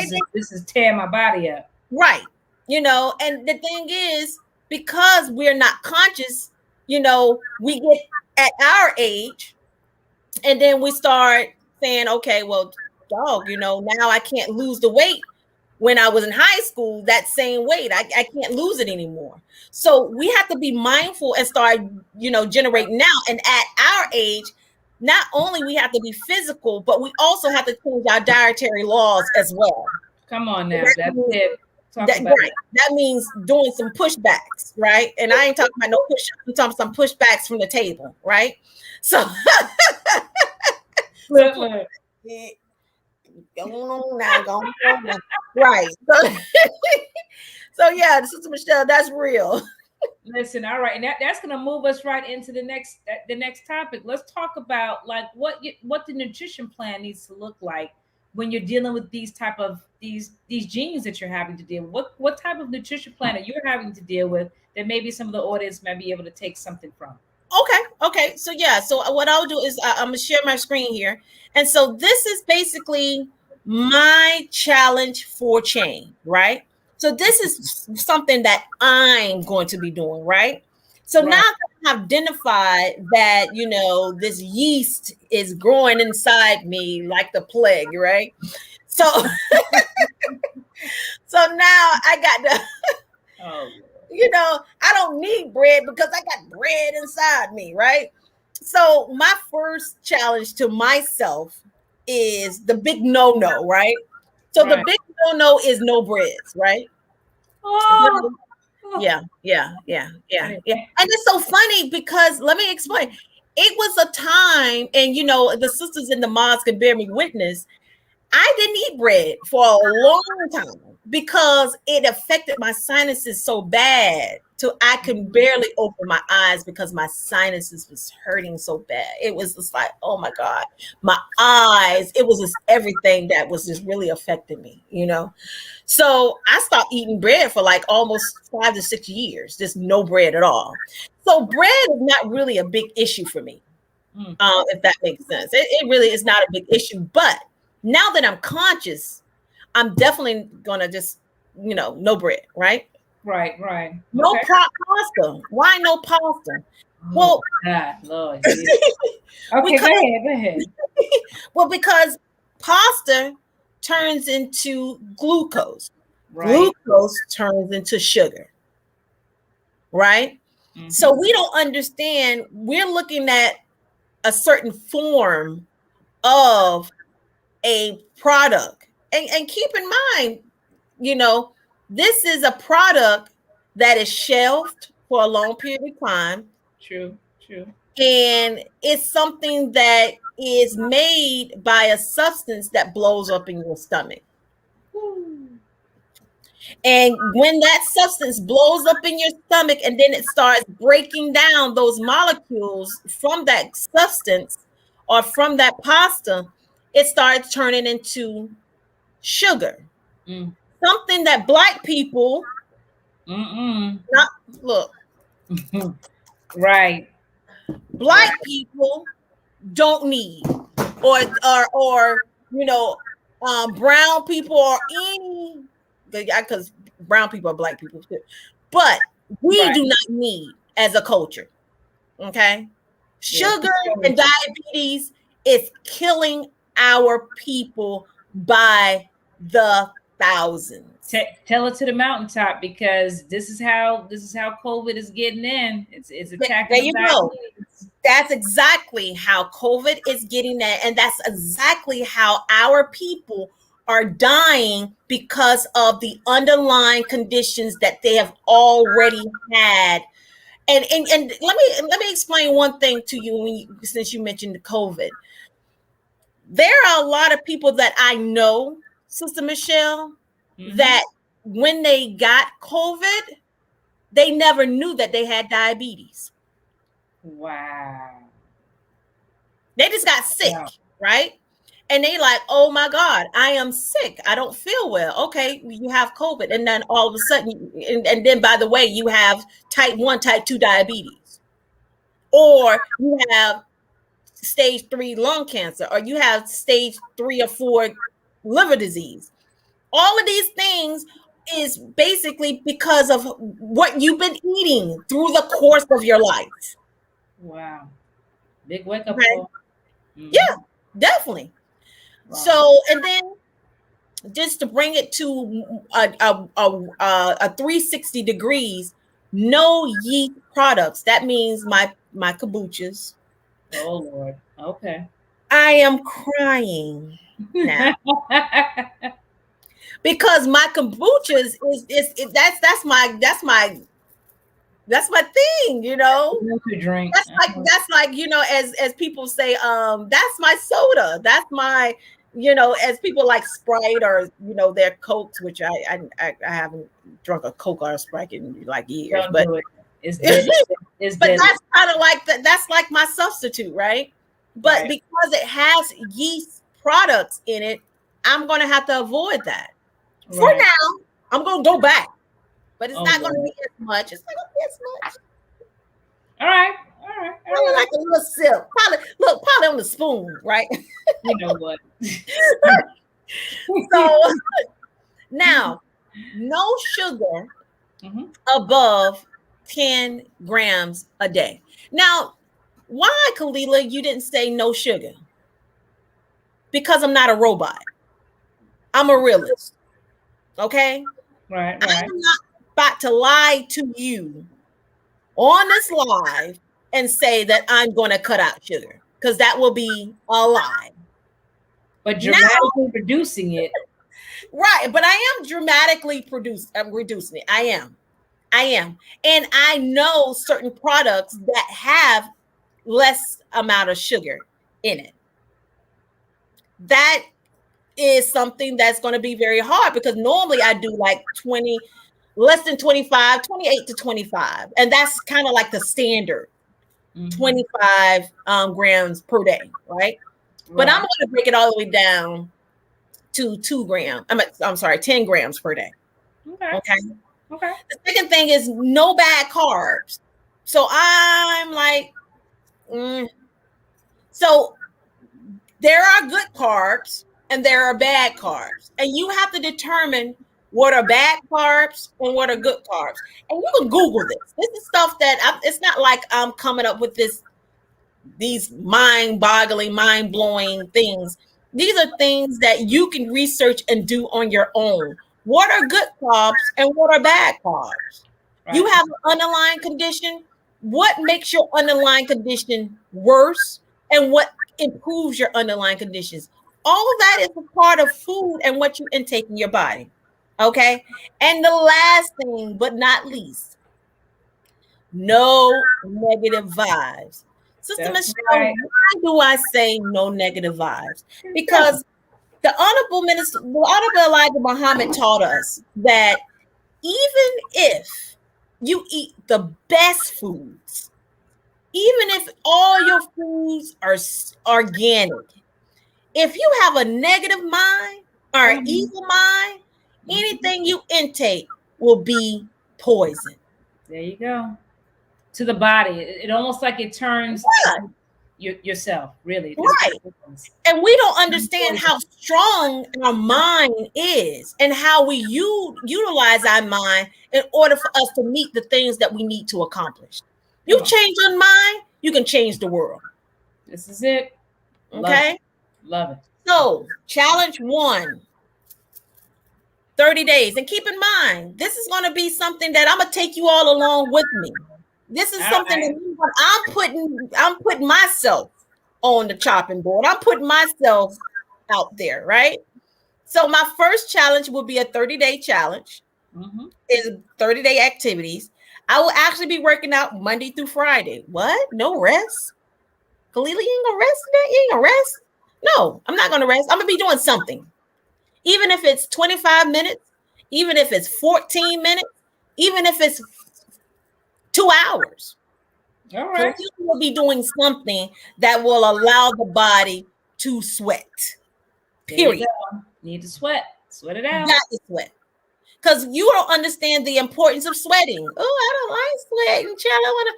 is tearing my body up. Right. You know, and the thing is, because we're not conscious, you know, we get at our age and then we start saying, okay, well, dog, you know, now I can't lose the weight when I was in high school, that same weight. I can't lose it anymore. So we have to be mindful and start, you know, generating now. And at our age, not only we have to be physical, but we also have to change our dietary laws as well. Come on now. That's it. Right. That means doing some pushbacks, right? And I ain't talking about no push-ups. I'm talking some pushbacks from the table, right? So, look. Going on now. Right. So yeah, Sister Michelle, that's real. Listen, all right, and that's going to move us right into the next topic. Let's talk about like what the nutrition plan needs to look like when you're dealing with these type of these genes that you're having to deal with. What type of nutrition plan are you having to deal with that maybe some of the audience might be able to take something from? Okay. So yeah, so what I'll do is I'm gonna share my screen here, and so this is basically my challenge for change, right? So this is something that I'm going to be doing, right? So now that I've identified that, you know, this yeast is growing inside me like the plague, right? So, so now I got to, you know, I don't need bread because I got bread inside me, right? So my first challenge to myself is the big no-no, right? So the big no-no is no breads, right? Oh. Yeah. And it's so funny because let me explain. It was a time, and you know, the sisters in the mods can bear me witness. I didn't eat bread for a long time because it affected my sinuses so bad till I could barely open my eyes because my sinuses was hurting so bad. It was just like, oh my God, my eyes, it was just everything that was just really affecting me, you know? So I stopped eating bread for like almost 5 to 6 years, just no bread at all. So bread is not really a big issue for me, if that makes sense. It really is not a big issue, but now that I'm conscious, I'm definitely gonna just, you know, no bread, right? Right. No pasta. Why no pasta? Well, God, Lord. Okay, go ahead. Well, because pasta turns into glucose. Right. Glucose turns into sugar. Right? Mm-hmm. So we don't understand. We're looking at a certain form of a product. And keep in mind, you know, this is a product that is shelved for a long period of time. True. And it's something that is made by a substance that blows up in your stomach. And when that substance blows up in your stomach and then it starts breaking down those molecules from that substance or from that pasta, it starts turning into sugar. Something that Black people not look. Right. Black people don't need, or you know, brown people or any, because brown people are Black people too, but we do not need as a culture. Okay, sugar and diabetes is killing our people by the thousands. Tell it to the mountaintop, because this is how COVID is getting in. It's attacking. There you go. That's exactly how COVID is getting in, and that's exactly how our people are dying because of the underlying conditions that they have already had And let me explain one thing to you, since you mentioned the COVID. There are a lot of people that I know, Sister Michelle, that when they got COVID, they never knew that they had diabetes. Wow. They just got sick, right? And they like, oh my God, I am sick. I don't feel well. Okay, you have COVID. And then all of a sudden, and then by the way, you have type 1, type 2 diabetes. Or you have stage 3 lung cancer, or you have stage 3 or 4 liver disease. All of these things is basically because of what you've been eating through the course of your life. Wow. Big wake up call. Yeah, definitely. Wow. So, and then just to bring it to a 360 degrees, no yeast products. That means my kombuchas. Oh Lord. Okay. I am crying now. Because my kombuchas is that's my thing, you know. Drink. That's like you know, as people say, that's my soda. That's my, you know, as people like Sprite or you know their Cokes, which I haven't drunk a Coke or a Sprite in like years. Don't but do it. It's deadly. It's but deadly. that's kind of like that's like my substitute, right? But right. Because it has yeast products in it, I'm going to have to avoid that. Right. For now, I'm going to go back, but it's not going to be as much. It's not going to be as much. All right. Probably like a little sip. Probably on the spoon, right? You know what? So now, no sugar above 10 grams a day. Now, why, Kalila, you didn't say no sugar? Because I'm not a robot. I'm a realist. Okay? Right. I'm not about to lie to you on this live and say that I'm going to cut out sugar, because that will be a lie. But dramatically reducing it. Right. But I am dramatically reducing it. I am. And I know certain products that have less amount of sugar in it. That is something that's going to be very hard, because normally I do like 20, less than 25, 28 to 25. And that's kind of like the standard 25 grams per day, right? But I'm going to break it all the way down to 2 grams. I'm sorry, 10 grams per day. Okay. The second thing is no bad carbs. So I'm like, so there are good carbs and there are bad carbs, and you have to determine what are bad carbs and what are good carbs. And you can Google this. This is stuff that it's not like I'm coming up with these mind-boggling, mind-blowing things. These are things that you can research and do on your own. What are good carbs and what are bad carbs? Right. You have an underlying condition. What makes your underlying condition worse, and what improves your underlying conditions? All of that is a part of food and what you intake in your body. Okay. And the last thing, but not least, no negative vibes. Sister Michelle, right. Why do I say no negative vibes? Because the Honorable Elijah Muhammad taught us that even if you eat the best foods, even if all your foods are organic, if you have a negative mind or an evil mind, anything you intake will be poison. There you go. To the body. It almost like it turns yourself, really. Right. And we don't understand how strong our mind is and how we utilize our mind in order for us to meet the things that we need to accomplish. You change your mind, you can change the world. This is it. Okay. Love it. So, challenge 1, 30 days. And keep in mind, this is going to be something that I'm going to take you all along with me. This is something that I'm putting myself on the chopping board. I'm putting myself out there, right? So my first challenge will be a 30-day challenge. Is 30-day activities. I will actually be working out Monday through Friday. What? No rest? Kalila, you ain't gonna rest today? You ain't gonna rest? No, I'm not gonna rest. I'm gonna be doing something. Even if it's 25 minutes, even if it's 14 minutes, even if it's 2 hours. All right. You will be doing something that will allow the body to sweat. Period. Need to sweat. Sweat it out. Got to sweat. Because you don't understand the importance of sweating. Oh, I don't like sweating, child. I want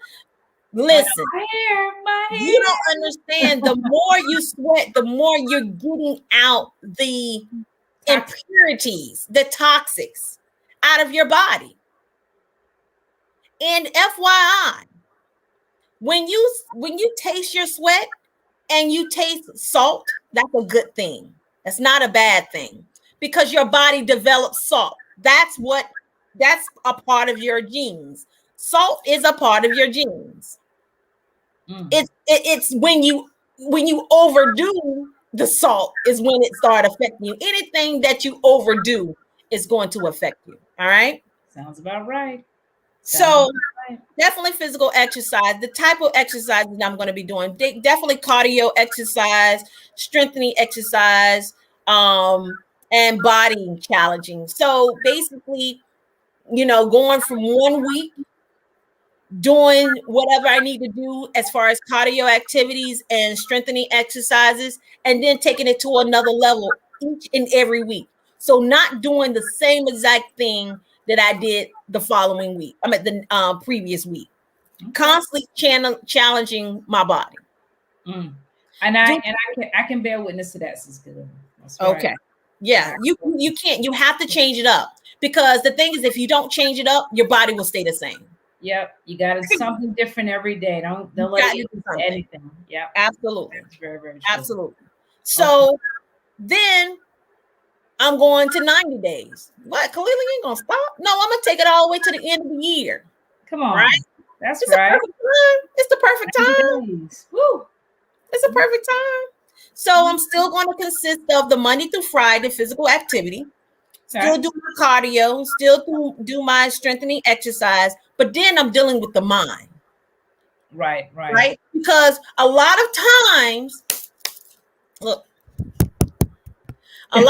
to listen. My hair. You don't understand. The more you sweat, the more you're getting out the impurities, the toxics out of your body. And FYI, when you taste your sweat and you taste salt, that's a good thing. That's not a bad thing because your body develops salt. That's a part of your genes. Salt is a part of your genes. It's when you overdo the salt is when it starts affecting you. Anything that you overdo is going to affect you. All right. Sounds about right. Definitely physical exercise. The type of exercise that I'm going to be doing, definitely cardio exercise, strengthening exercise, and body challenging. So basically, going from 1 week, doing whatever I need to do as far as cardio activities and strengthening exercises, and then taking it to another level each and every week. So not doing the same exact thing that I did the following week. I'm at the previous week. Okay. Constantly challenging my body. And I can bear witness to that, Sister. Okay. Right. Yeah, you can't. You have to change it up because the thing is, if you don't change it up, your body will stay the same. Yep, you got to something different every day. Don't let it do anything. Yeah, absolutely. That's very, very true. Absolutely. So then I'm going to 90 days. What? Kalila, you ain't gonna stop? No, I'm gonna take it all the way to the end of the year. Come on, right? That's right. It's the perfect time. Woo. It's a perfect time. So I'm still going to consist of the Monday through Friday physical activity. Still do my cardio, still do my strengthening exercise, but then I'm dealing with the mind. Right. Because a lot of times, look, I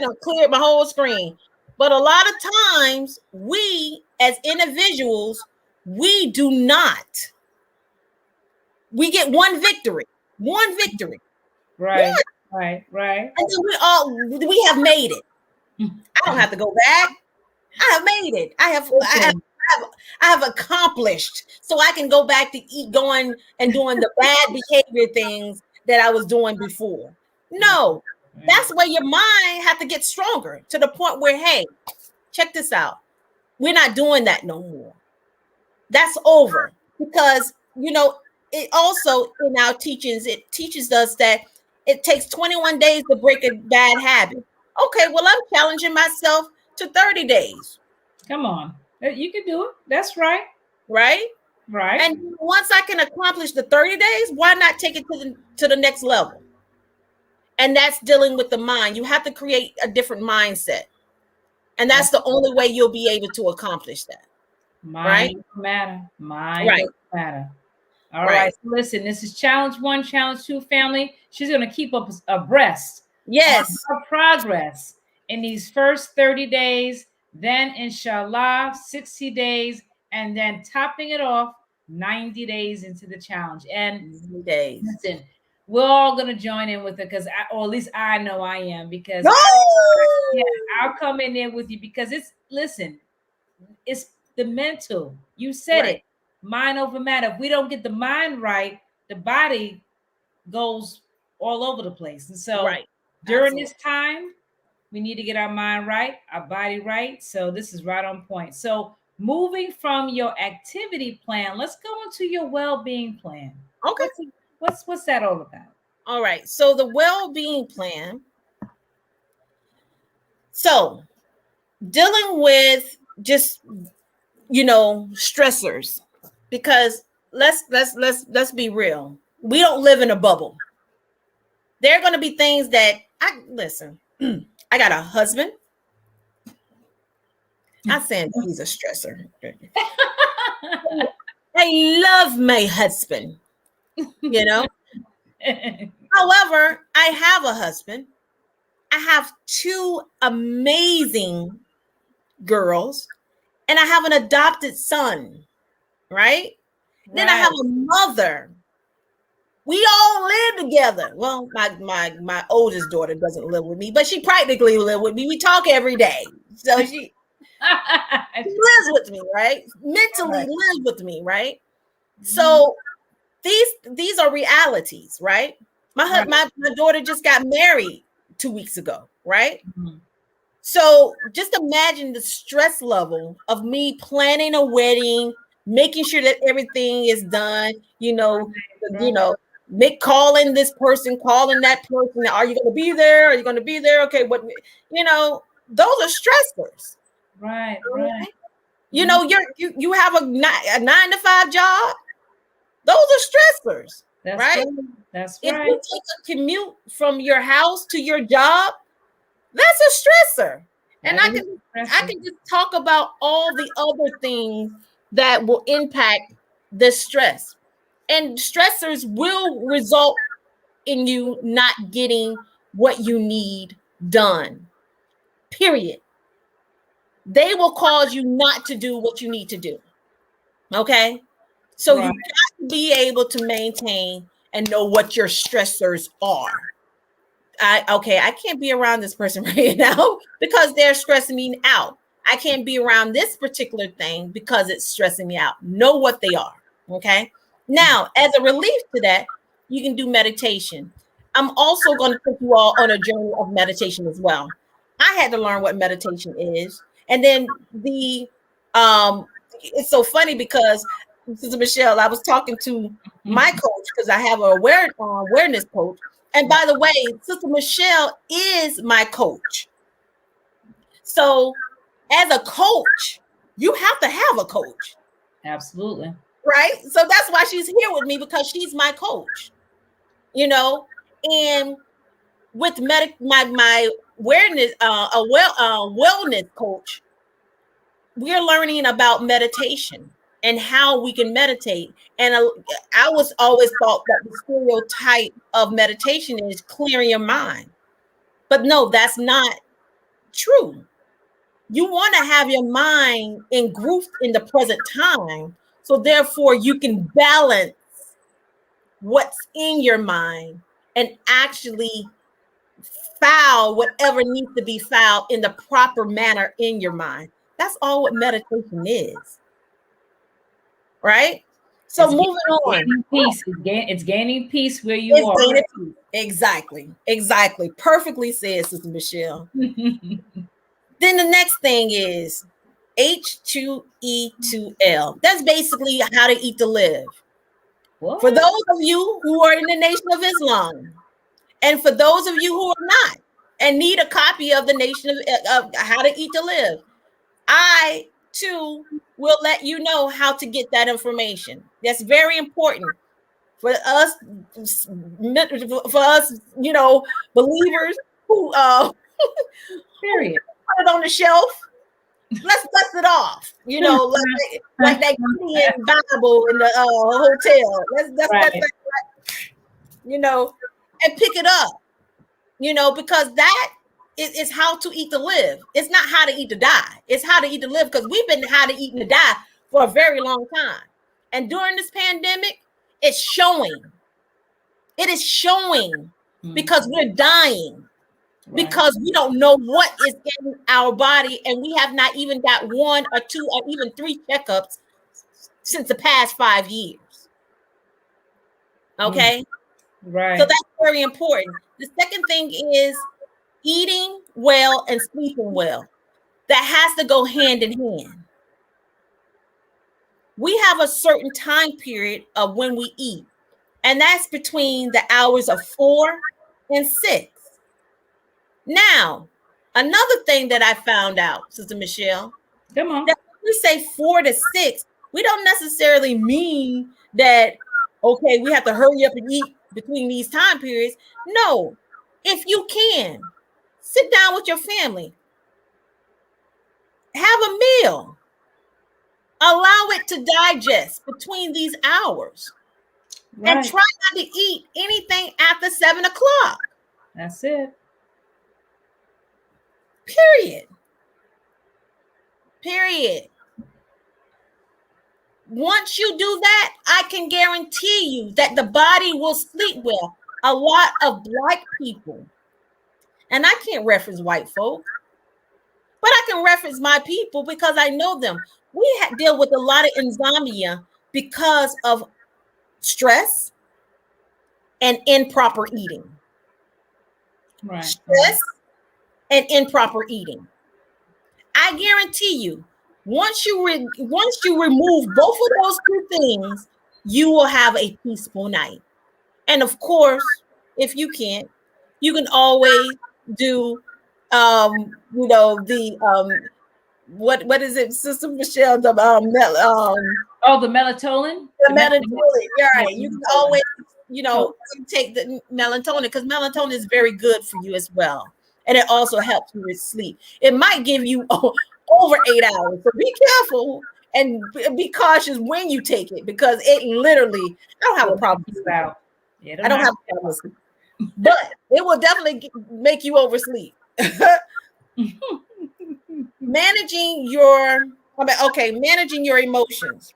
don't clear my whole screen, but a lot of times we as individuals, we do not. We get one victory. Right. Right. And then we have made it. I don't have to go back. I have made it. I have accomplished, so I can go back to going and doing the bad behavior things that I was doing before. No, that's where your mind have to get stronger to the point where, hey, check this out. We're not doing that no more. That's over because, it also in our teachings, it teaches us that it takes 21 days to break a bad habit. Okay, well, I'm challenging myself to 30 days. Come on. You can do it. That's right. Right. And once I can accomplish the 30 days, why not take it to the next level? And that's dealing with the mind. You have to create a different mindset. And that's the only way you'll be able to accomplish that. Mind matter. All right. So listen, this is challenge 1, challenge 2, family. She's going to keep up abreast. Yes. Of her progress in these first 30 days, then inshallah, 60 days, and then topping it off 90 days into the challenge. And listen, we're all going to join in with it because, or at least I know I am, because I'll come in there with you because it's the mental. You said it. Mind over matter. If we don't get the mind right, the body goes all over the place. And so during this time, we need to get our mind right, our body right. So this is right on point. So moving from your activity plan, let's go into your well-being plan. Okay. What's that all about? All right. So the well-being plan. So dealing with just, stressors, because let's be real. We don't live in a bubble. There are going to be things that I got a husband. I said he's a stressor. I love my husband, you know. However, I have a husband. I have two amazing girls, and I have an adopted son, right? Then I have a mother. We all live together. Well, my oldest daughter doesn't live with me, but she practically lives with me. We talk every day. So she lives with me, right? Mentally lives with me, right? So these are realities, right? My daughter just got married 2 weeks ago, right? Mm-hmm. So just imagine the stress level of me planning a wedding, making sure that everything is done, calling this person, calling that person. Are you going to be there? Are you going to be there? Okay, those are stressors. Right. You know, you have a 9-to-5 job. Those are stressors. That's right? That's if right. you take a commute from your house to your job, that's a stressor. And I can just talk about all the other things that will impact this stress. And stressors will result in you not getting what you need done. Period. They will cause you not to do what you need to do. Okay? So you got to be able to maintain and know what your stressors are. I can't be around this person right now because they're stressing me out. I can't be around this particular thing because it's stressing me out. Know what they are. Okay. Now, as a relief to that, you can do meditation. I'm also going to put you all on a journey of meditation as well. I had to learn what meditation is. And then it's so funny because Sister Michelle, I was talking to my coach because I have an awareness coach. And by the way, Sister Michelle is my coach. So as a coach, you have to have a coach. Absolutely. Right? So that's why she's here with me, because she's my coach. And with my awareness, wellness coach, we're learning about meditation and how we can meditate. And I was always thought that the stereotype of meditation is clearing your mind. But no, that's not true. You want to have your mind engrossed in the present time. So therefore you can balance what's in your mind and actually file whatever needs to be filed in the proper manner in your mind. That's all what meditation is. Right? So moving on. Peace. It's gaining peace where you are. Exactly. Perfectly said, Sister Michelle. Then the next thing is H2E2L. That's basically how to eat to live. What? For those of you who are in the Nation of Islam, and for those of you who are not and need a copy of the Nation of How to Eat to Live, I too will let you know how to get that information. That's very important for us, believers who period. Put it on the shelf. Let's dust it off. Like that Indian Bible in the hotel. Let's dust that, and pick it up. Because that is how to eat to live. It's not how to eat to die. It's how to eat to live, because we've been how to eat and to die for a very long time. And during this pandemic, it's showing. It is showing because we're dying. Right. Because we don't know what is in our body, and we have not even got 1 or 2 or even 3 checkups since the past 5 years. Okay? Right. So that's very important. The second thing is eating well and sleeping well. That has to go hand in hand. We have a certain time period of when we eat, and that's between the hours of 4 and 6. Now, another thing that I found out, Sister Michelle, come on, that when we say 4 to 6, we don't necessarily mean that, okay, we have to hurry up and eat between these time periods. No, if you can, sit down with your family have a meal. Allow it to digest between these hours. Right. And try not to eat anything after 7 o'clock. That's it. Period. Period. Once you do that, I can guarantee you that the body will sleep well. A lot of Black people, and I can't reference white folk, but I can reference my people because I know them. We deal with a lot of insomnia because of stress and improper eating. Right. Stress and improper eating. I guarantee you, once you remove both of those two things, you will have a peaceful night. And of course, if you can't, you can always do the what is it, Sister Michelle? The melatonin. The melatonin. Yeah, right. You can always take the melatonin because melatonin is very good for you as well. And it also helps you with sleep. It might give you over 8 hours. So be careful and be cautious when you take it because it literally, I don't have a problem with sleep. I don't have a problem with sleep. But it will definitely make you oversleep. Managing your emotions.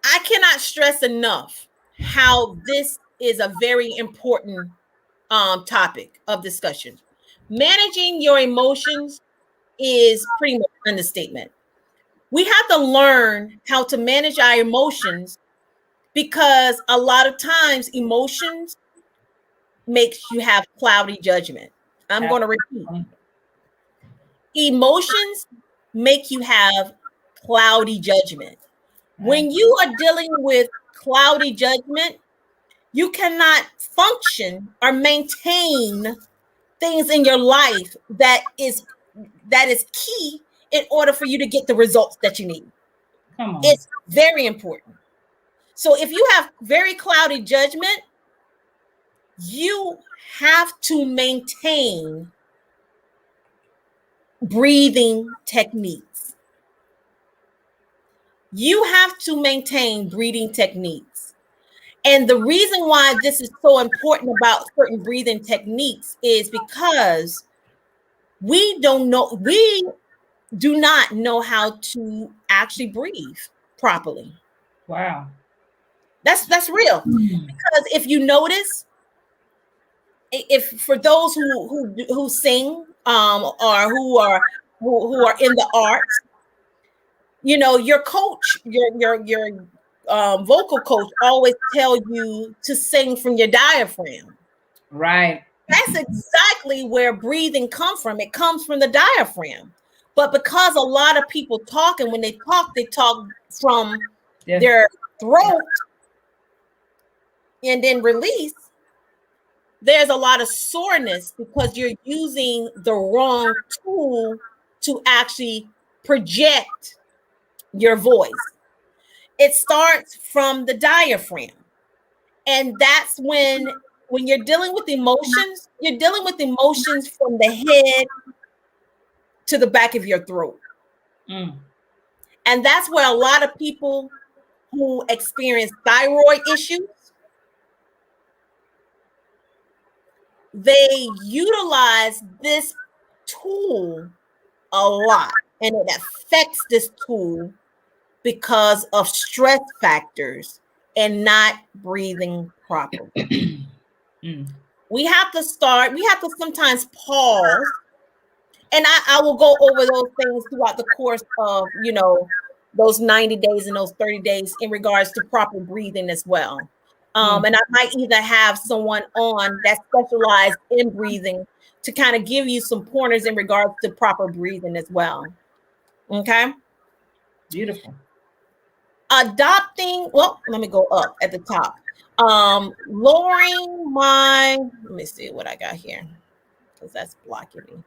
I cannot stress enough how this is a very important topic of discussion. Managing your emotions is pretty much an understatement. We have to learn how to manage our emotions because a lot of times emotions makes you have cloudy judgment. I'm going to repeat. Emotions make you have cloudy judgment. When you are dealing with cloudy judgment, you cannot function or maintain things in your life that is key in order for you to get the results that you need. Come on. It's very important. So if you have very cloudy judgment, you have to maintain breathing techniques. You have to maintain breathing techniques. And the reason why this is so important about certain breathing techniques is because we do not know how to actually breathe properly. Wow. That's real. Because if you notice, if for those who sing or who are in the arts, your coach, your vocal coach always tell you to sing from your diaphragm. Right. That's exactly where breathing comes from. It comes from the diaphragm. But because a lot of people talk, and when they talk from their throat and then release, there's a lot of soreness because you're using the wrong tool to actually project your voice. It starts from the diaphragm. And that's when you're dealing with emotions, you're dealing with emotions from the head to the back of your throat. And that's where a lot of people who experience thyroid issues, they utilize this tool a lot, and it affects this tool because of stress factors and not breathing properly. We have to sometimes pause, and I will go over those things throughout the course of those 90 days and those 30 days in regards to proper breathing as well. And I might either have someone on that specialized in breathing to kind of give you some pointers in regards to proper breathing as well. Okay. Beautiful. Let me go up at the top. Lowering let me see what I got here because that's blocking me.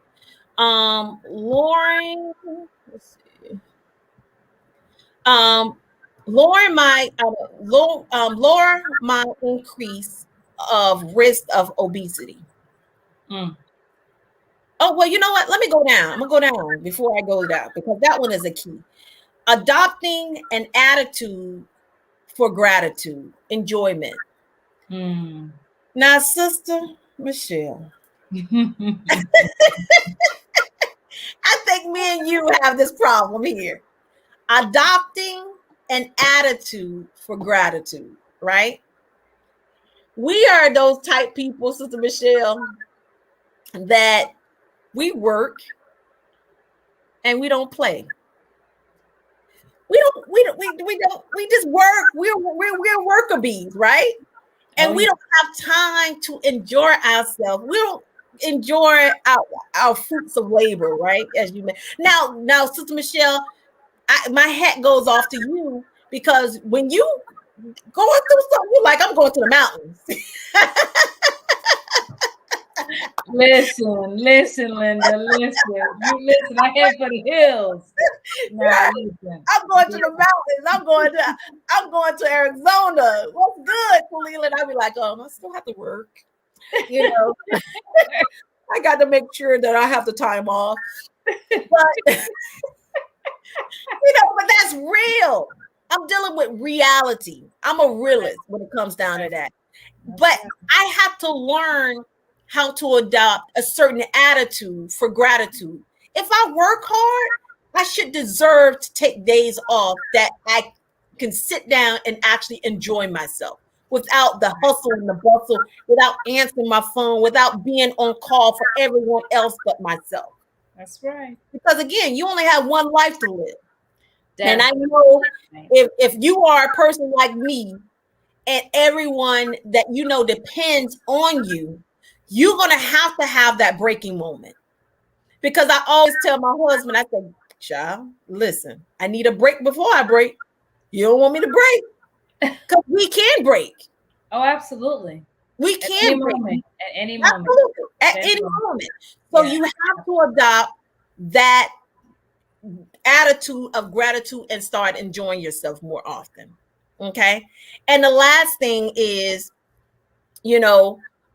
Lower my increase of risk of obesity. Oh, well, you know what? Let me go down. I'm going to go down before I go down because that one is a key. Adopting an attitude for gratitude, enjoyment. Mm. Now, Sister Michelle, I think me and you have this problem here. Adopting an attitude for gratitude, right? We are those type people, Sister Michelle, that we work and we don't play. We just work. We're worker bees, right? And we don't have time to enjoy ourselves. We don't enjoy our fruits of labor, right? As you now, Sister Michelle, my hat goes off to you because when you going through something, you're like, I'm going to the mountains. Listen, Linda, listen. You listen. I head for the hills. Now, listen. I'm going to the mountains. I'm going to Arizona. What's good, Leland? I'll be like, I still have to work. You know, I got to make sure that I have the time off. But but that's real. I'm dealing with reality. I'm a realist when it comes down to that. But I have to learn how to adopt a certain attitude for gratitude. If I work hard, I should deserve to take days off that I can sit down and actually enjoy myself without the hustle and the bustle, without answering my phone, without being on call for everyone else but myself. That's right. Because again, you only have one life to live. And I know if you are a person like me and everyone that you know depends on you, you're going to have that breaking moment. Because I always tell my husband, I say, child, listen, I need a break before I break. You don't want me to break? Because we can break. Oh, absolutely. We can break. At any moment. Absolutely. At any moment. So you have to adopt that attitude of gratitude and start enjoying yourself more often. Okay. And the last thing is,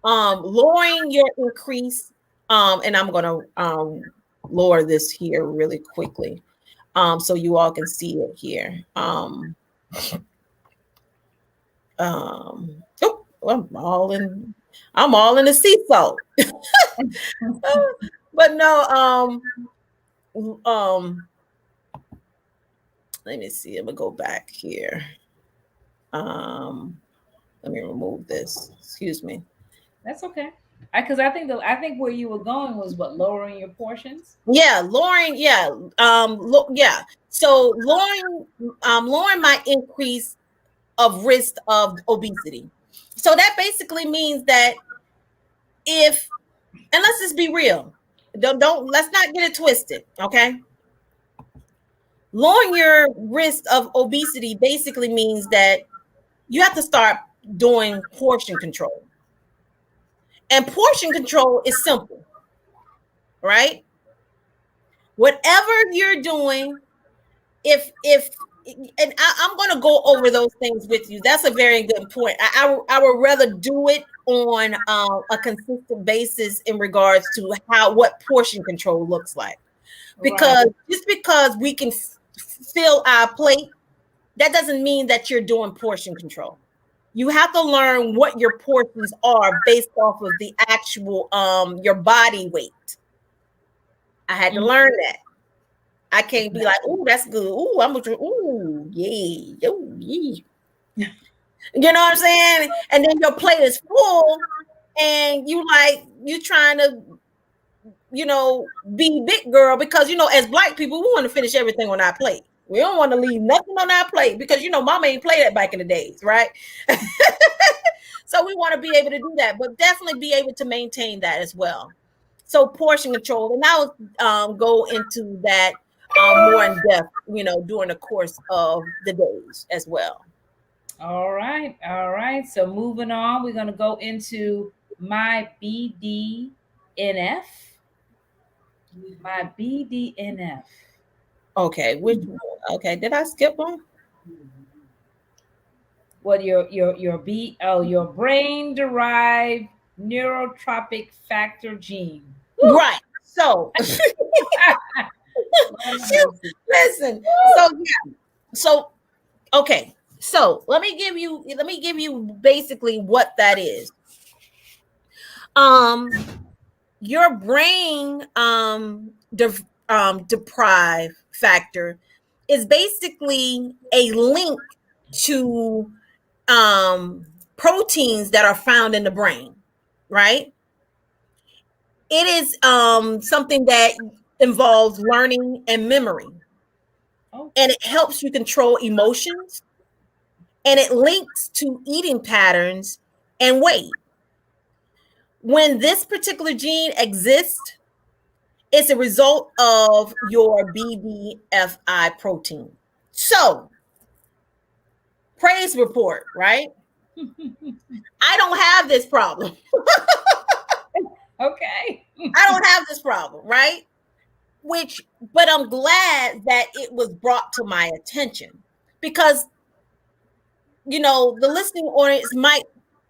lowering your increase. And I'm going to lower this here really quickly so you all can see it here. I'm all in the sea salt. But no, let me see. I'm gonna go back here. Let me remove this. Excuse me. That's okay. Because I think where you were going was lowering your portions. Yeah, lowering. Yeah, yeah. So lowering my increase of risk of obesity. So that basically means that and let's just be real. Let's not get it twisted. Okay. Lowering your risk of obesity basically means that you have to start doing portion control. And portion control is simple, right? Whatever you're doing, I'm going to go over those things with you. That's a very good point. I would rather do it on a consistent basis in regards to what portion control looks like. Because just because we can fill our plate, that doesn't mean that you're doing portion control. You have to learn what your portions are based off of the actual your body weight. I had to learn that. I can't be like, oh, that's good. Oh, I'm gonna yeah. Oh, yeah. You know what I'm saying? And then your plate is full, and you trying to, be big girl because as Black people, we want to finish everything on our plate. We don't want to leave nothing on our plate because mama ain't play that back in the days, right? So we want to be able to do that, but definitely be able to maintain that as well. So portion control, and I'll go into that more in depth, during the course of the days as well. All right. So moving on, we're going to go into my BDNF. My BDNF. Okay. Okay. Did I skip one? What your brain derived neurotropic factor gene. Right. So listen. So okay. So let me give you basically what that is. Your brain deprive factor is basically a link to proteins that are found in the brain, right? It is something that involves learning and memory, and it helps you control emotions, and it links to eating patterns and weight. When this particular gene exists, it's a result of your BDFI protein. So, praise report, right? I don't have this problem. Okay. I don't have this problem, right? But I'm glad that it was brought to my attention because, the listening audience might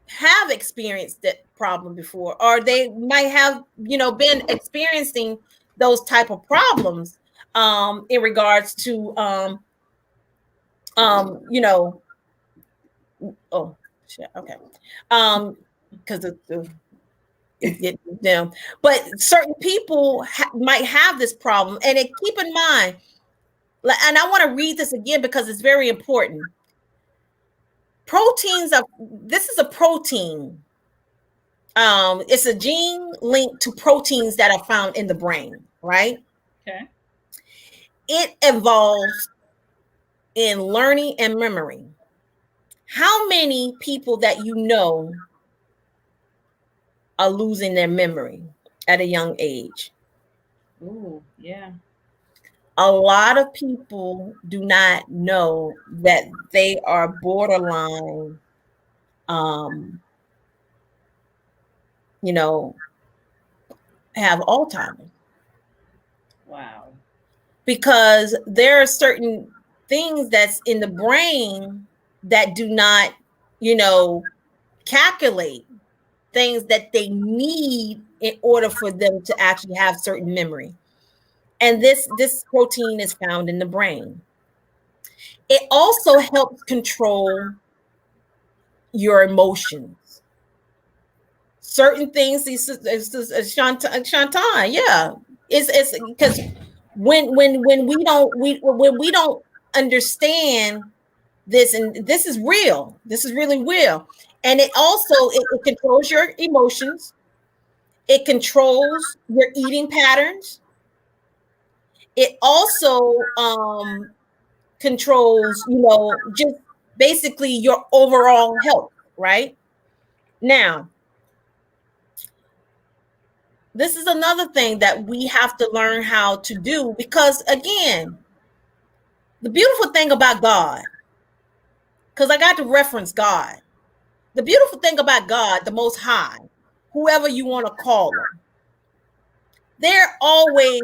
have experienced that problem before, or they might have, been experiencing those type of problems in regards to, oh, shit, okay. Because but certain people might have this problem, and keep in mind, and I want to read this again because it's very important. This is a protein. It's a gene linked to proteins that are found in the brain, right? Okay. It involves in learning and memory. How many people that you know are losing their memory at a young age? Ooh, yeah. A lot of people do not know that they are borderline, have Alzheimer's. Wow. Because there are certain things that's in the brain that do not, calculate things that they need in order for them to actually have certain memory. And this protein is found in the brain. It also helps control your emotions. Certain things, Shantan, yeah, it's because when we don't understand this, and this is real, this is really real, and it also it controls your emotions, it controls your eating patterns, it also controls, just basically your overall health, right? Now, this is another thing that we have to learn how to do, because again, the beautiful thing about God, because I got to reference God, the beautiful thing about God, the Most High, whoever you want to call them, they're always,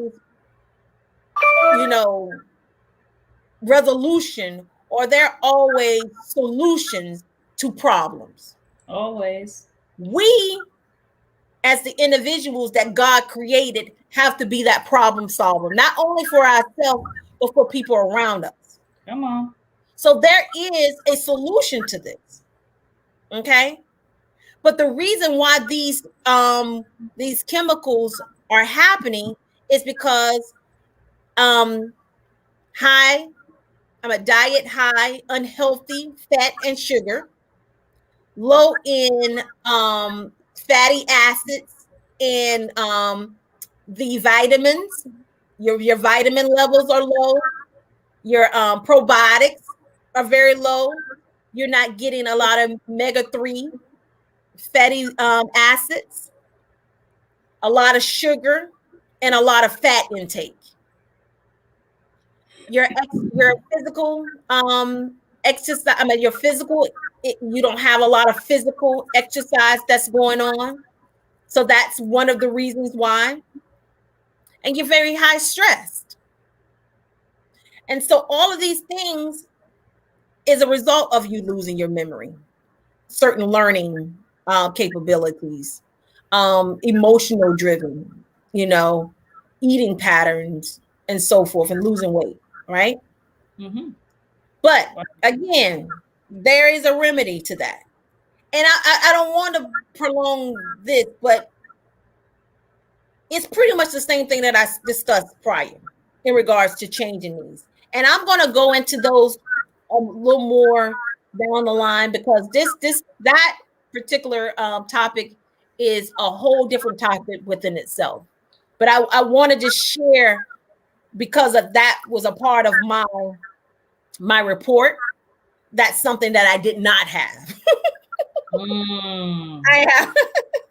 resolution, or they're always solutions to problems. Always. We, as the individuals that God created, have to be that problem solver, not only for ourselves, but for people around us. Come on. So there is a solution to this. Okay. But the reason why these chemicals are happening is because I'm a diet high, unhealthy fat and sugar, low in fatty acids, and the vitamins. Your vitamin levels are low. Your probiotics are very low. You're not getting a lot of omega-3 fatty acids, a lot of sugar, and a lot of fat intake. Your physical exercise, your physical, you don't have a lot of physical exercise that's going on. So that's one of the reasons why. And you're very high stressed. And so all of these things is a result of you losing your memory, certain learning capabilities, emotional driven, eating patterns and so forth and losing weight, right? Mm-hmm. But again, there is a remedy to that. And I don't want to prolong this, but it's pretty much the same thing that I discussed prior in regards to changing these. And I'm going to go into those a little more down the line, because that particular topic is a whole different topic within itself. But I want to just share, because of that was a part of my report. That's something that I did not have. I have.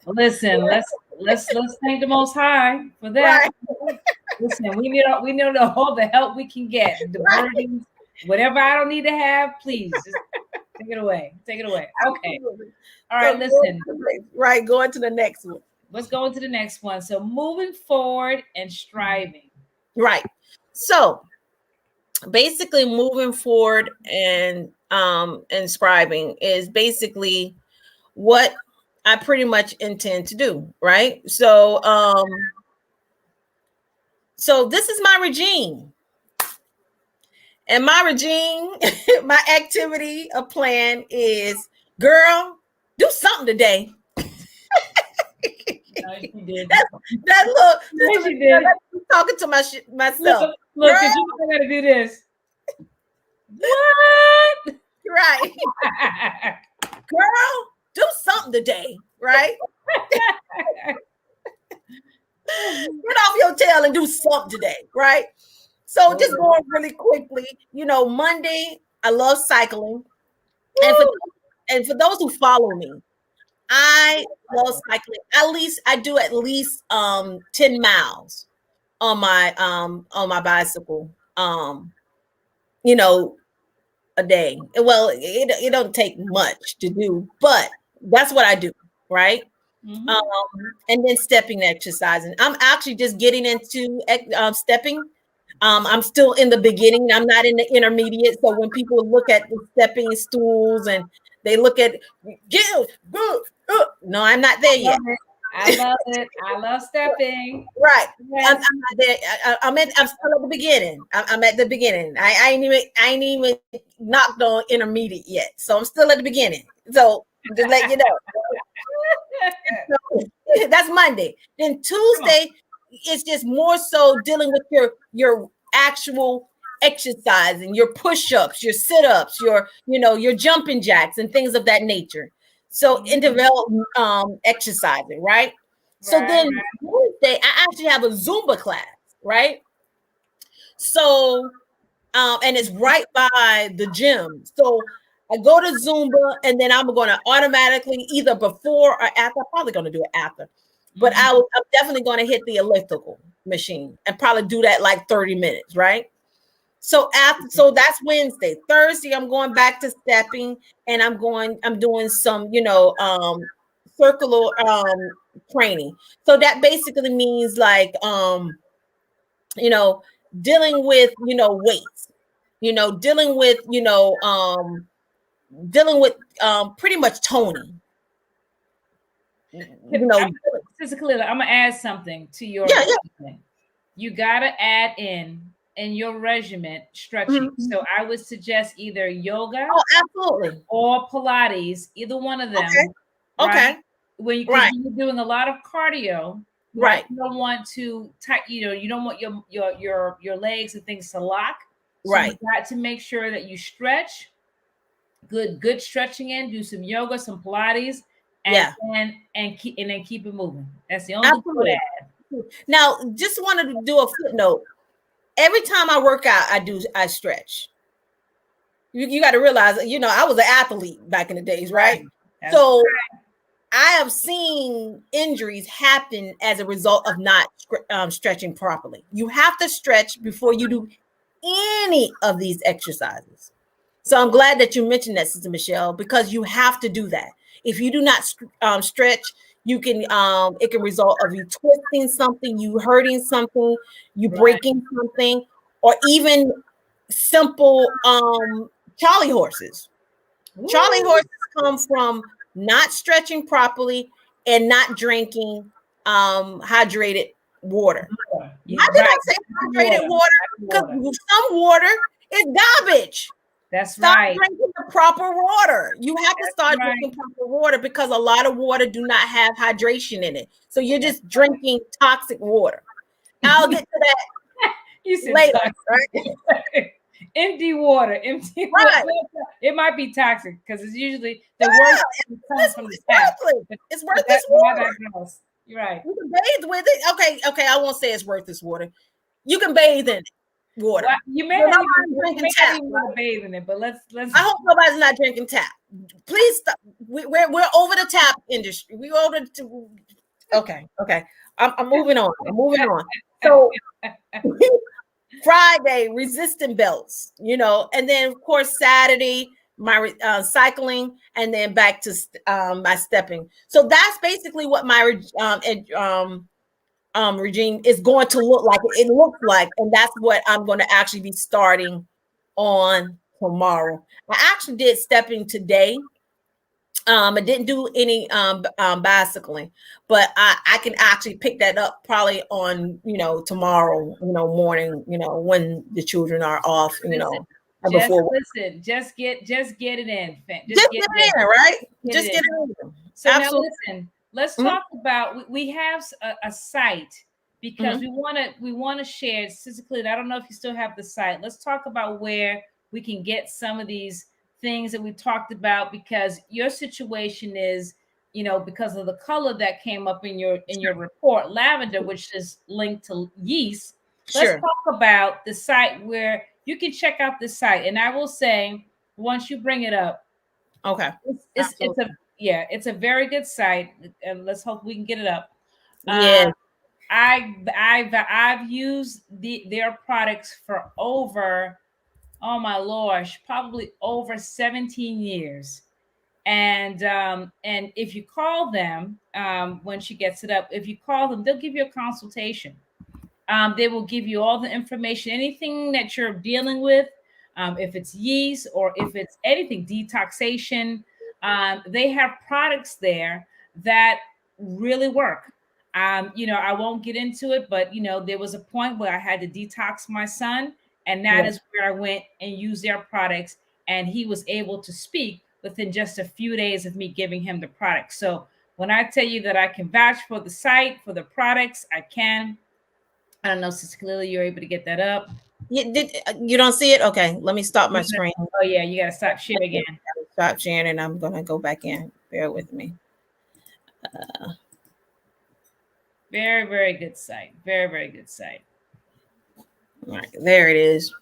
Listen, let's thank the Most High for that. Right. Listen, we need all the help we can get. The burdens, whatever I don't need to have, please just take it away. Take it away. Okay. All right. So listen. Going to the next one. Let's go into the next one. So moving forward and striving. Right. So basically, moving forward and scribing is basically what I pretty much intend to do, right? So so this is my regime. And my regime, my activity, a plan is, girl, do something today. No, she did. That look, no, she did. Talking to myself. Look, because you gotta do this. What? Right. Girl, do something today, right? Get off your tail and do something today, right? So just going really quickly, Monday, I love cycling. And for those who follow me, I love cycling. I do at least 10 miles on my bicycle. A day. Well, it don't take much to do, but that's what I do, right? Mm-hmm. And then stepping exercising. I'm actually just getting into stepping. I'm still in the beginning. I'm not in the intermediate. So when people look at the stepping stools and they look at, no, I'm not there yet. I love it. I love stepping. Right. Yes. I'm not there. I'm still at the beginning. I'm at the beginning. I ain't even knocked on intermediate yet. So I'm still at the beginning. So just let you know. So, that's Monday. Then Tuesday, it's just more so dealing with your actual exercise and your push-ups, your sit-ups, your jumping jacks and things of that nature. So interval exercising, right? So then Wednesday, I actually have a Zumba class, right? So, and it's right by the gym. So I go to Zumba, and then I'm going to automatically either before or after. I'm probably going to do it after, but I'm definitely going to hit the elliptical machine and probably do that like 30 minutes, right? So that's Wednesday. Thursday, I'm going back to stepping, and I'm doing some, circular training. So that basically means like, dealing with, weights, dealing with pretty much toning. Sister Kalila, I'm gonna add something to your thing. You gotta add in your regimen stretching. Mm-hmm. So I would suggest either yoga, absolutely, or Pilates, either one of them. Okay. Right? When you're doing a lot of cardio, right? You don't want to you don't want your legs and things to lock. So right. You got to make sure that you stretch. Good stretching in. Do some yoga, some Pilates, and then keep it moving. That's the only thing to add. Now, just wanted to do a footnote. Every time I work out, I stretch. You got to realize, I was an athlete back in the days, right? So I have seen injuries happen as a result of not stretching properly. You have to stretch before you do any of these exercises. So I'm glad that you mentioned that, Sister Michelle, because you have to do that. If you do not stretch, you can it can result of you twisting something, you hurting something, you breaking something, or even simple Charlie horses. Ooh. Charlie horses come from not stretching properly and not drinking hydrated water. Yeah, I did right. not say hydrated water because some water is garbage. That's Start right. drinking the proper water. You have to That's start right. drinking proper water because a lot of water do not have hydration in it. So you're just drinking toxic water. I'll get to that You said later, toxic. right? Empty water. Empty Right. water. It might be toxic because it's usually the worst comes from the tap. It's worthless water. You're right. You can bathe with it. Okay. I won't say it's worthless water. You can bathe in it. Water. Well, you may But not nobody's even, drinking tap. want to bathe in it, but let's. I hope nobody's not drinking tap. Please stop. We're over the tap industry. We over to. Okay. I'm moving on. So Friday, resistant belts, and then of course Saturday, my cycling, and then back to my stepping. So that's basically what my regime is going to look like. It looks like, and that's what I'm going to actually be starting on tomorrow. I actually did stepping today. I didn't do any bicycling, but I can actually pick that up probably on tomorrow morning, when the children are off, just get it in. Just get it in, right? Just get it in. So absolutely. Now listen, let's talk about, we have a site because we want to share physically. I don't know if you still have the site. Let's talk about where we can get some of these things that we talked about, because your situation is, because of the color that came up in your report, lavender, which is linked to yeast. Let's talk about the site where you can check out the site. And I will say, once you bring it up, okay, it's a very good site, and let's hope we can get it up. Yeah. I've used their products for over, oh my Lord, probably over 17 years. And if you call them, when she gets it up, if you call them, they'll give you a consultation. They will give you all the information, anything that you're dealing with, if it's yeast or if it's anything, detoxation. They have products there that really work. I won't get into it, but there was a point where I had to detox my son, and that is where I went and used their products, and he was able to speak within just a few days of me giving him the product. So when I tell you that I can vouch for the site, for the products, I can. I don't know, Sister Kalila, you're able to get that up. You don't see it? Okay, let me stop my screen. Oh yeah, you gotta stop sharing again. Stop sharing, and I'm gonna go back in. Bear with me. Very, very good site. Very, very good site. All right, there it is.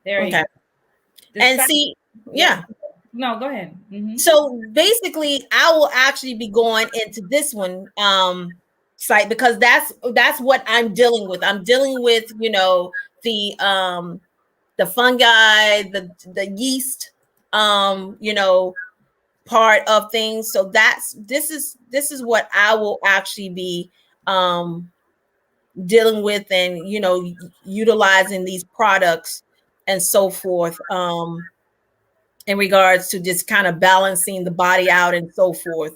There you go. And see, yeah. No, go ahead. So basically, I will actually be going into this one site because that's what I'm dealing with. I'm dealing with the fungi, the yeast, part of things. So this is what I will actually be dealing with, and utilizing these products and so forth. In regards to just kind of balancing the body out and so forth.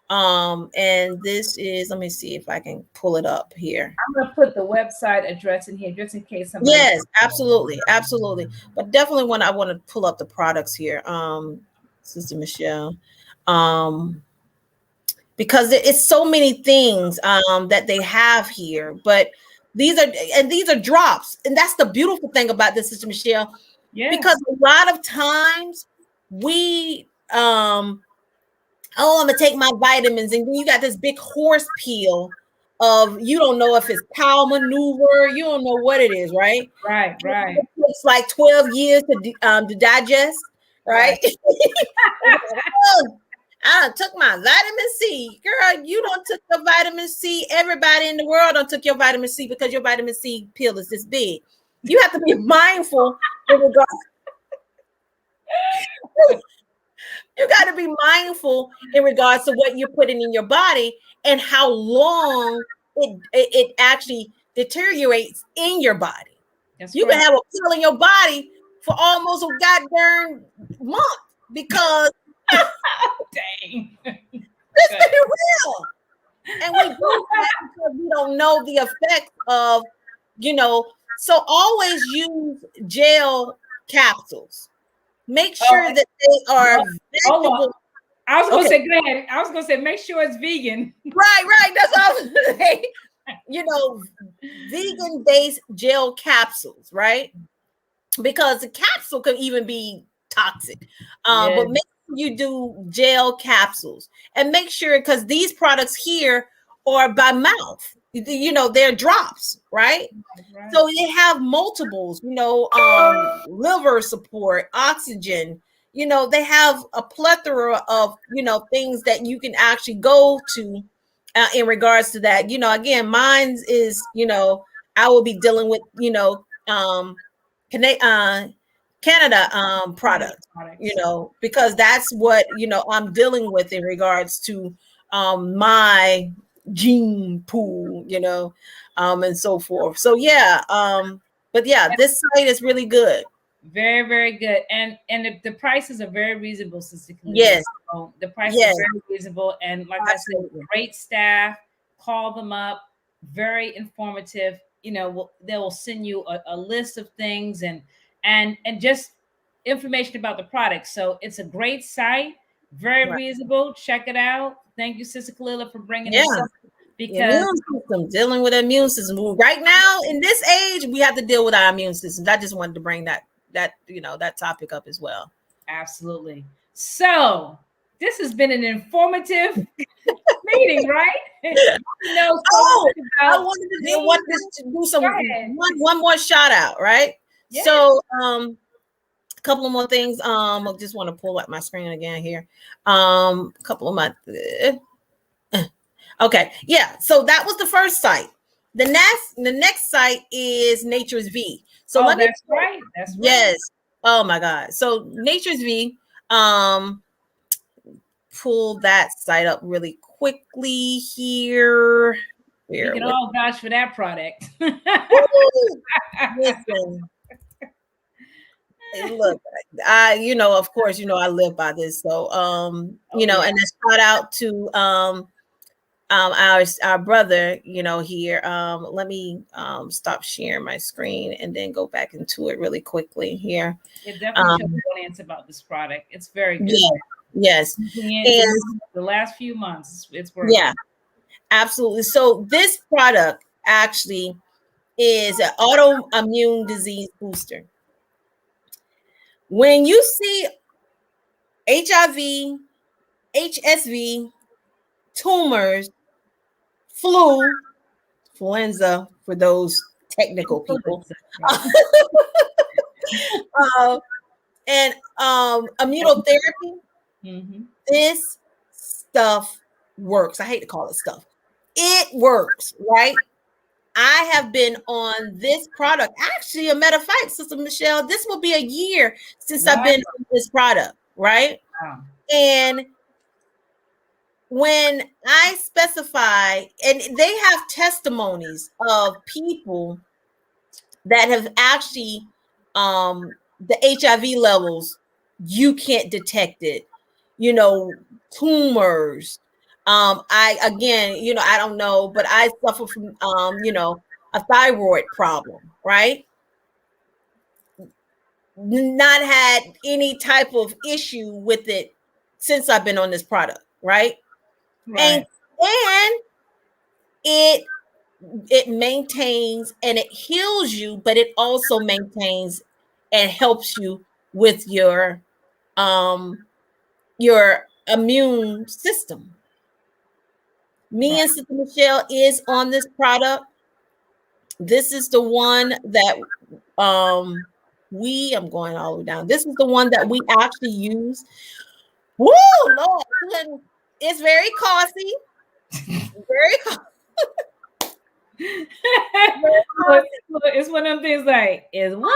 And this is, let me see if I can pull it up here. I'm going to put the website address in here just in case somebody. Yes, absolutely. But definitely when I want to pull up the products here, Sister Michelle, because it's so many things that they have here, but these are drops. And that's the beautiful thing about this, Sister Michelle. Yeah. Because a lot of times we I'm gonna take my vitamins, and then you got this big horse peel of, you don't know if it's cow maneuver, you don't know what it is, right? Right. It's like 12 years to digest, right? I took my vitamin C. Girl, you don't took your vitamin C. Everybody in the world don't took your vitamin C because your vitamin C pill is this big. You have to be mindful in regards. You got to be mindful in regards to what you're putting in your body and how long it actually deteriorates in your body. You can have a pill in your body for almost a goddamn month because dang, let's be real. And we do that because we don't know the effect of, so always use gel capsules. Make sure that they are vegetable. I was gonna Okay. say, go ahead. I was gonna say, make sure it's vegan. Right. That's all I was gonna say. Vegan-based gel capsules, right? Because the capsule could even be toxic. But make sure you do gel capsules, and make sure, because these products here are by mouth. They're drops, right? So they have multiples, liver support, oxygen. They have a plethora of, things that you can actually go to in regards to that. Again, mine is, I will be dealing with, Canada products, because that's what, I'm dealing with in regards to my gene pool, and so forth. So but yeah, this site is really good. Very, very good. And the prices are very reasonable, Sister Kalila. Yes. So the prices are very reasonable. And like Absolutely. I said, great staff. Call them up. Very informative. They will send you a list of things and just information about the product. So it's a great site. Very reasonable. Check it out. Thank you, Sister Kalila, for bringing this up. Because immune system, dealing with immune system right now in this age, we have to deal with our immune systems. I just wanted to bring that topic up as well. Absolutely. So this has been an informative meeting, right? I wanted to do some one more shout out, right? Yes. So a couple of more things. I just want to pull up my screen again here. A couple of my okay, yeah. So that was the first site. The next site is Nature's V. So that's right. Yes. Oh my God. So Nature's V. Pull that site up really quickly here. We can all vouch for that product. Listen. Look, of course, I live by this. So and a shout out to our brother, here. Let me stop sharing my screen and then go back into it really quickly here. It definitely shows audience about this product. It's very good. Yes. And the last few months, it's working. Yeah, absolutely. So this product actually is an autoimmune disease booster. When you see HIV, HSV, tumors, flu, influenza for those technical people, and immunotherapy, this stuff works. I hate to call it stuff. It works, right? I have been on this product. Actually, a matter of fact, Sister Michelle, this will be a year since I've been on this product, right? Wow. And when I specify, and they have testimonies of people that have actually, the HIV levels, you can't detect it, tumors. I don't know, but I suffer from, a thyroid problem, right? Not had any type of issue with it since I've been on this product, right? And it maintains and it heals you, but it also maintains and helps you with your immune system. Me and Sister Michelle is on this product. This is the one that I'm going all the way down. This is the one that we actually use. Woo, Lord, it's very costly. Very costly. It's one of them things like, is what?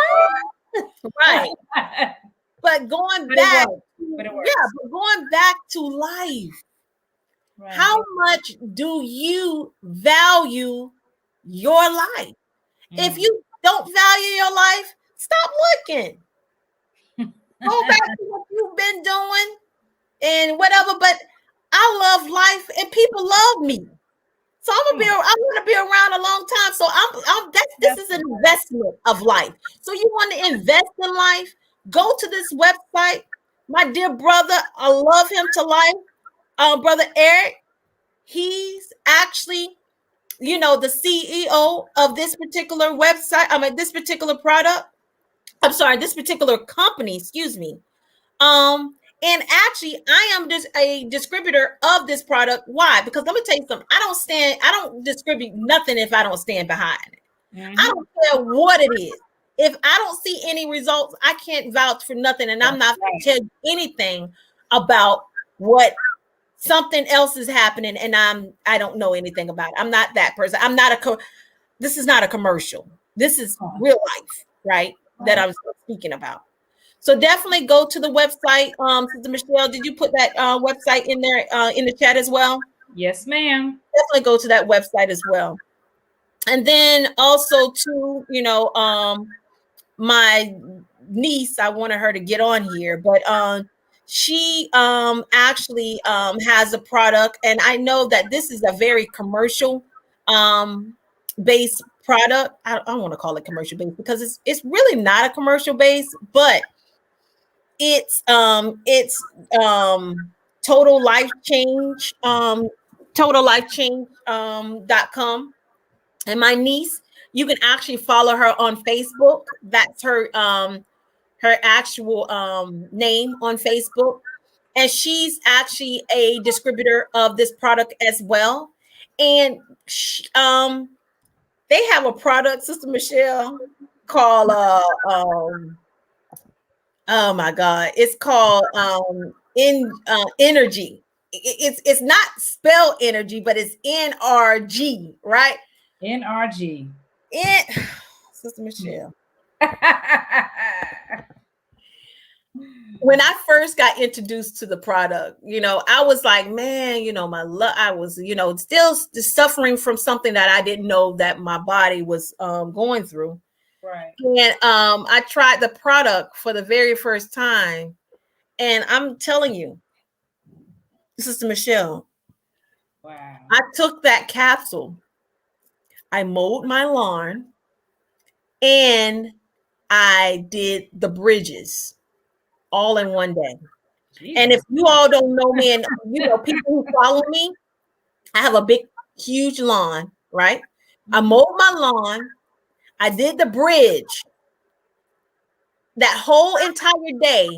Right. But going back, going back to life. Right. How much do you value your life? If you don't value your life, stop looking. Go back to what you've been doing and whatever. But I love life and people love me. So I want to be around a long time. So this is an investment of life. So you want to invest in life? Go to this website. My dear brother, I love him to life. Brother Eric, he's actually, the CEO of this particular website. This particular product. I'm sorry, this particular company. Excuse me. And actually, I am just a distributor of this product. Why? Because let me tell you something. I don't distribute nothing if I don't stand behind it. Mm-hmm. I don't care what it is. If I don't see any results, I can't vouch for nothing. And I'm not going to tell you anything about what something else is happening. And I don't know anything about it. I'm not that person. This is not a commercial. This is real life, right? That I was speaking about. So definitely go to the website. Sister Michelle, did you put that website in there in the chat as well? Yes, ma'am. Definitely go to that website as well. And then also to, my niece, I wanted her to get on here, but she actually has a product, and I know that this is a very commercial based product. I don't want to call it commercial based because it's really not a commercial base, but it's total life change .com. And my niece, you can actually follow her on Facebook. That's her actual name on Facebook, and she's actually a distributor of this product as well. And they have a product, Sister Michelle, called oh my God, it's called energy. It's not spelled energy, but it's NRG, right? NRG. Sister Michelle. When I first got introduced to the product, I was like, man, I was, still suffering from something that I didn't know that my body was going through. Right. And I tried the product for the very first time, and I'm telling you, Sister Michelle, wow. I took that capsule, I mowed my lawn, and I did the bridges all in one day. Jesus. And if you all don't know me, and people who follow me, I have a big, huge lawn, right? I mowed my lawn. I did the bridge. That whole entire day,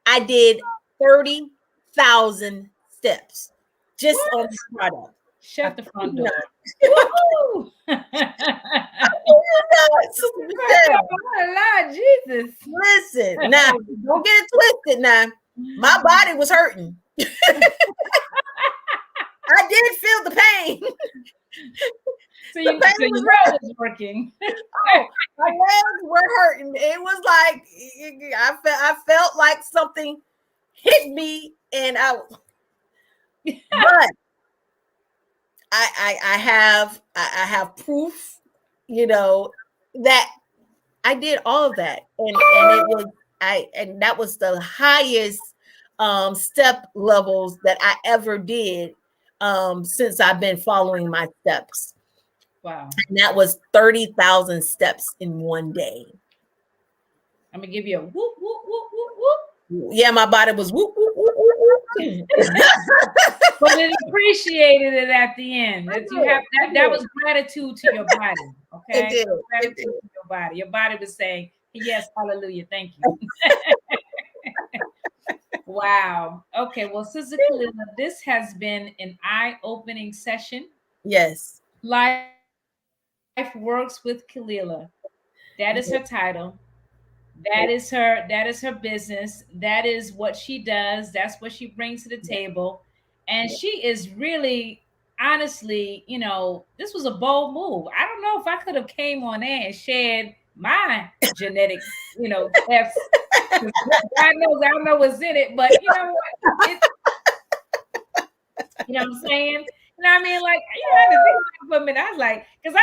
I did 30,000 steps just on this product. Shut the front door. Jesus. Listen, now don't get it twisted. Now, my body was hurting. I did feel the pain. So your legs was working. My legs were hurting. It was like I felt like something hit me, and but I have proof, that I did all of that, and that was the highest step levels that I ever did since I've been following my steps. Wow. And that was 30,000 steps in one day. I'm gonna give you a whoop, whoop, whoop, whoop, whoop. Yeah, my body was whoop, whoop, whoop, whoop, whoop. But it appreciated it at the end. That was gratitude to your body. Okay. It did. Gratitude to your body. Your body was saying, yes, hallelujah, thank you. Wow. Okay. Well, Sister Kalila, this has been an eye-opening session. Yes. Life Works with Kalila. That is her title. That is her business. That is what she does. That's what she brings to the table. And she is really, honestly, this was a bold move. I don't know if I could have came on there and shared my genetic, tests. God knows I don't know what's in it, but you know what? You know what I'm saying? You know what I mean? Like, I had to think for a minute. I was like, because I,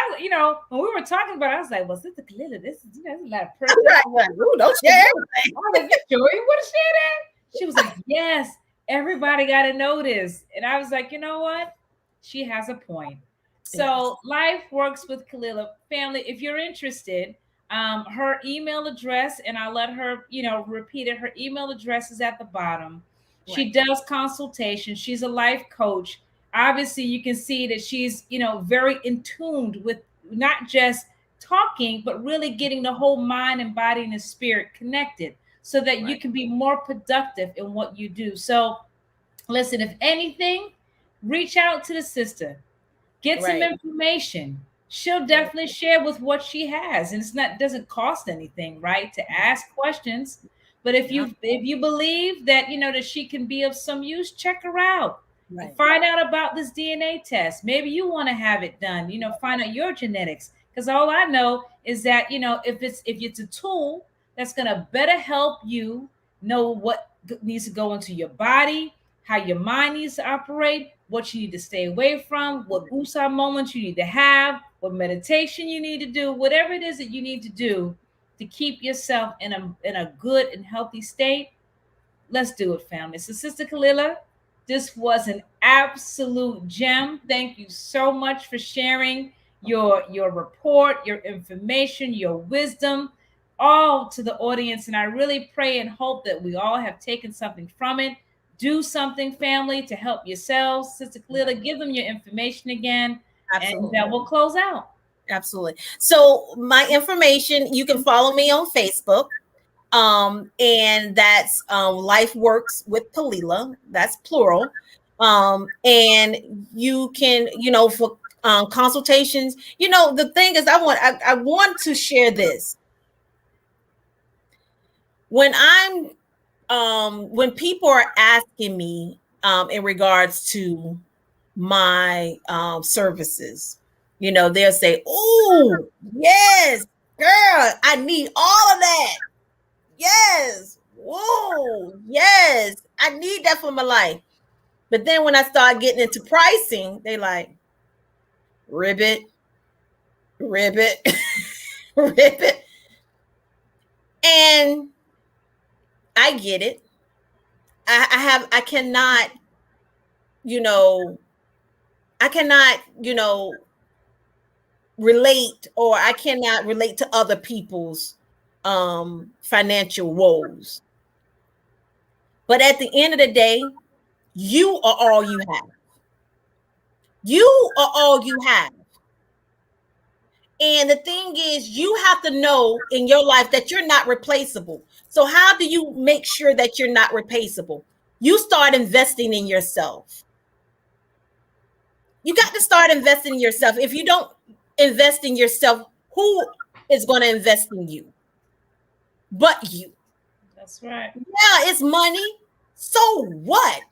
when we were talking about it, I was like, well, Sister Kalila, this is, there's a lot of personal. Ooh, don't share everything. I was like, you want to share that? She was like, yes, everybody got to know this. And I was like, you know what? She has a point. So Life Works with Kalila family. If you're interested, her email address, and I'll let her, repeat it. Her email address is at the bottom. She does consultation. She's a life coach. Obviously, you can see that she's, very in tuned with not just talking, but really getting the whole mind and body and the spirit connected so that you can be more productive in what you do. So listen, if anything, reach out to the sister. Get some information. She'll definitely share with what she has, and doesn't cost anything, right? To ask questions. But if you believe that that she can be of some use, check her out. Find out about this DNA test. Maybe you want to have it done. Find out your genetics. Because all I know is that if it's a tool that's gonna better help you know what needs to go into your body, how your mind needs to operate, what you need to stay away from, what USA moments you need to have, what meditation you need to do, whatever it is that you need to do to keep yourself in a good and healthy state. Let's do it, family. So, Sister Kalila, this was an absolute gem. Thank you so much for sharing your report, your information, your wisdom, all to the audience. And I really pray and hope that we all have taken something from it. Do something, family, to help yourselves. Sister Kalila, give them your information again. Absolutely. And we'll close out. Absolutely. So my information, you can follow me on Facebook. And that's Life Works with Kalila. That's plural. And you can, for consultations, the thing is, I want to share this. When when people are asking me in regards to my services, they'll say, "Oh, yes, girl, I need all of that. Yes, whoa, yes, I need that for my life." But then when I start getting into pricing, they like, ribbit, ribbit, ribbit. And I get it. I cannot, relate, or I cannot relate to other people's financial woes. But at the end of the day, you are all you have. You are all you have. And the thing is, you have to know in your life that you're not replaceable. So how do you make sure that you're not replaceable? You start investing in yourself. You got to start investing in yourself. If you don't invest in yourself, who is going to invest in you but you? That's right. Yeah, it's money. So what?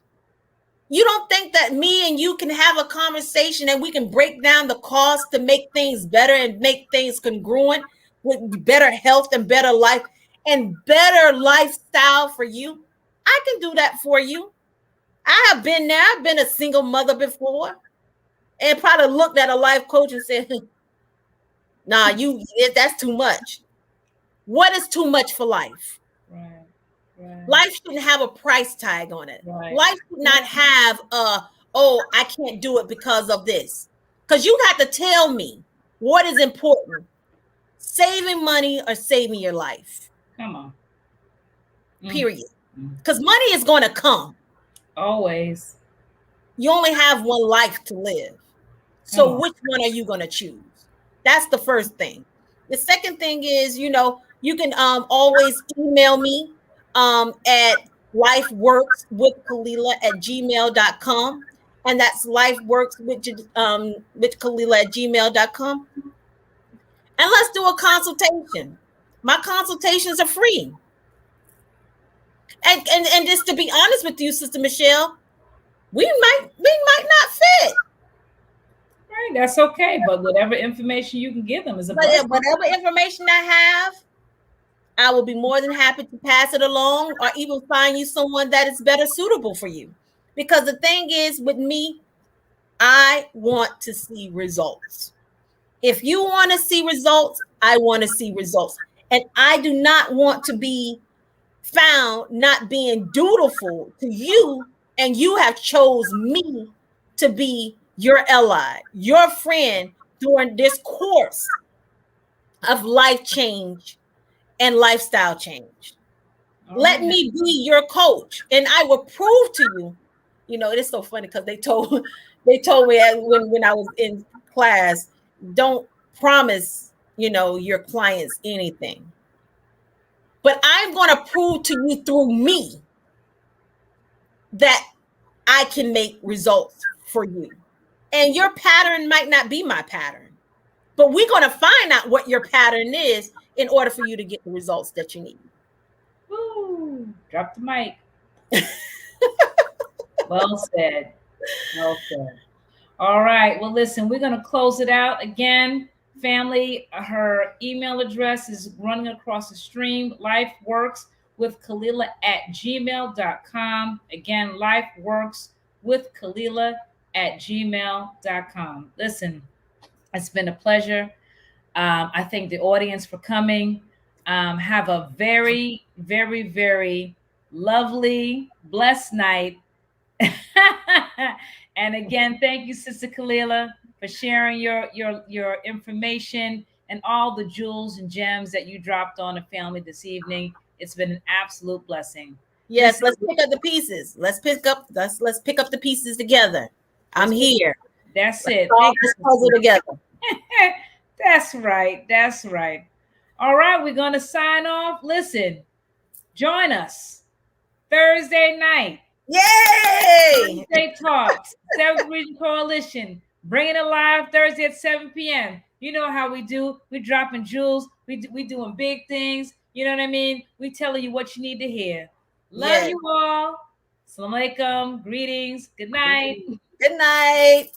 You don't think that me and you can have a conversation and we can break down the cost to make things better and make things congruent with better health and better life and better lifestyle for you? I can do that for you. I have been there. I've been a single mother before and probably looked at a life coach and said, "Nah, that's too much." What is too much for life? Right. Life shouldn't have a price tag on it. Right. Life should not have I can't do it because of this. Because you got to tell me what is important. Saving money or saving your life. Come on. Period. Because money is going to come. Always. You only have one life to live. So which one are you going to choose? That's the first thing. The second thing is, you can always email me at lifeworkswithkalila@gmail.com. And that's lifeworkswithkalila@gmail.com. And let's do a consultation. My consultations are free. And just to be honest with you, Sister Michelle, we might not fit. Right, that's okay. But whatever information you can give them is a blessing. Whatever information I have, I will be more than happy to pass it along or even find you someone that is better suitable for you. Because the thing is, with me, I want to see results. If you want to see results, I want to see results. And I do not want to be found not being dutiful to you, and you have chose me to be your ally, your friend during this course of life change and lifestyle change. Let me be your coach, and I will prove to you. You know, it is so funny because they told me when I was in class, don't promise, you know, your clients anything. But I'm going to prove to you through me that I can make results for you. And your pattern might not be my pattern, but we're going to find out what your pattern is in order for you to get the results that you need. Woo, drop the mic. Well said. Well said. All right. Well, listen, we're going to close it out again. Family, her email address is running across the stream, lifeworkswithkalila@gmail.com. Again, lifeworkswithkalila@gmail.com. Listen, it's been a pleasure. I thank the audience for coming. Have a very, very, very lovely, blessed night. And again, thank you, Sister Kalila, for sharing your information and all the jewels and gems that you dropped on the family this evening. It's been an absolute blessing. Yes, let's pick up the pieces. Let's pick up the pieces together. I'm here. That's it. All this puzzle together. That's right. That's right. All right, we're going to sign off. Listen, join us Thursday night. Yay! Thursday Talks, 7th Region Coalition, bringing it live Thursday at 7 p.m. You know how we do. We dropping jewels. We doing big things. You know what I mean? We telling you what you need to hear. Love you all. Assalamu alaikum. Greetings. Good night. Good night.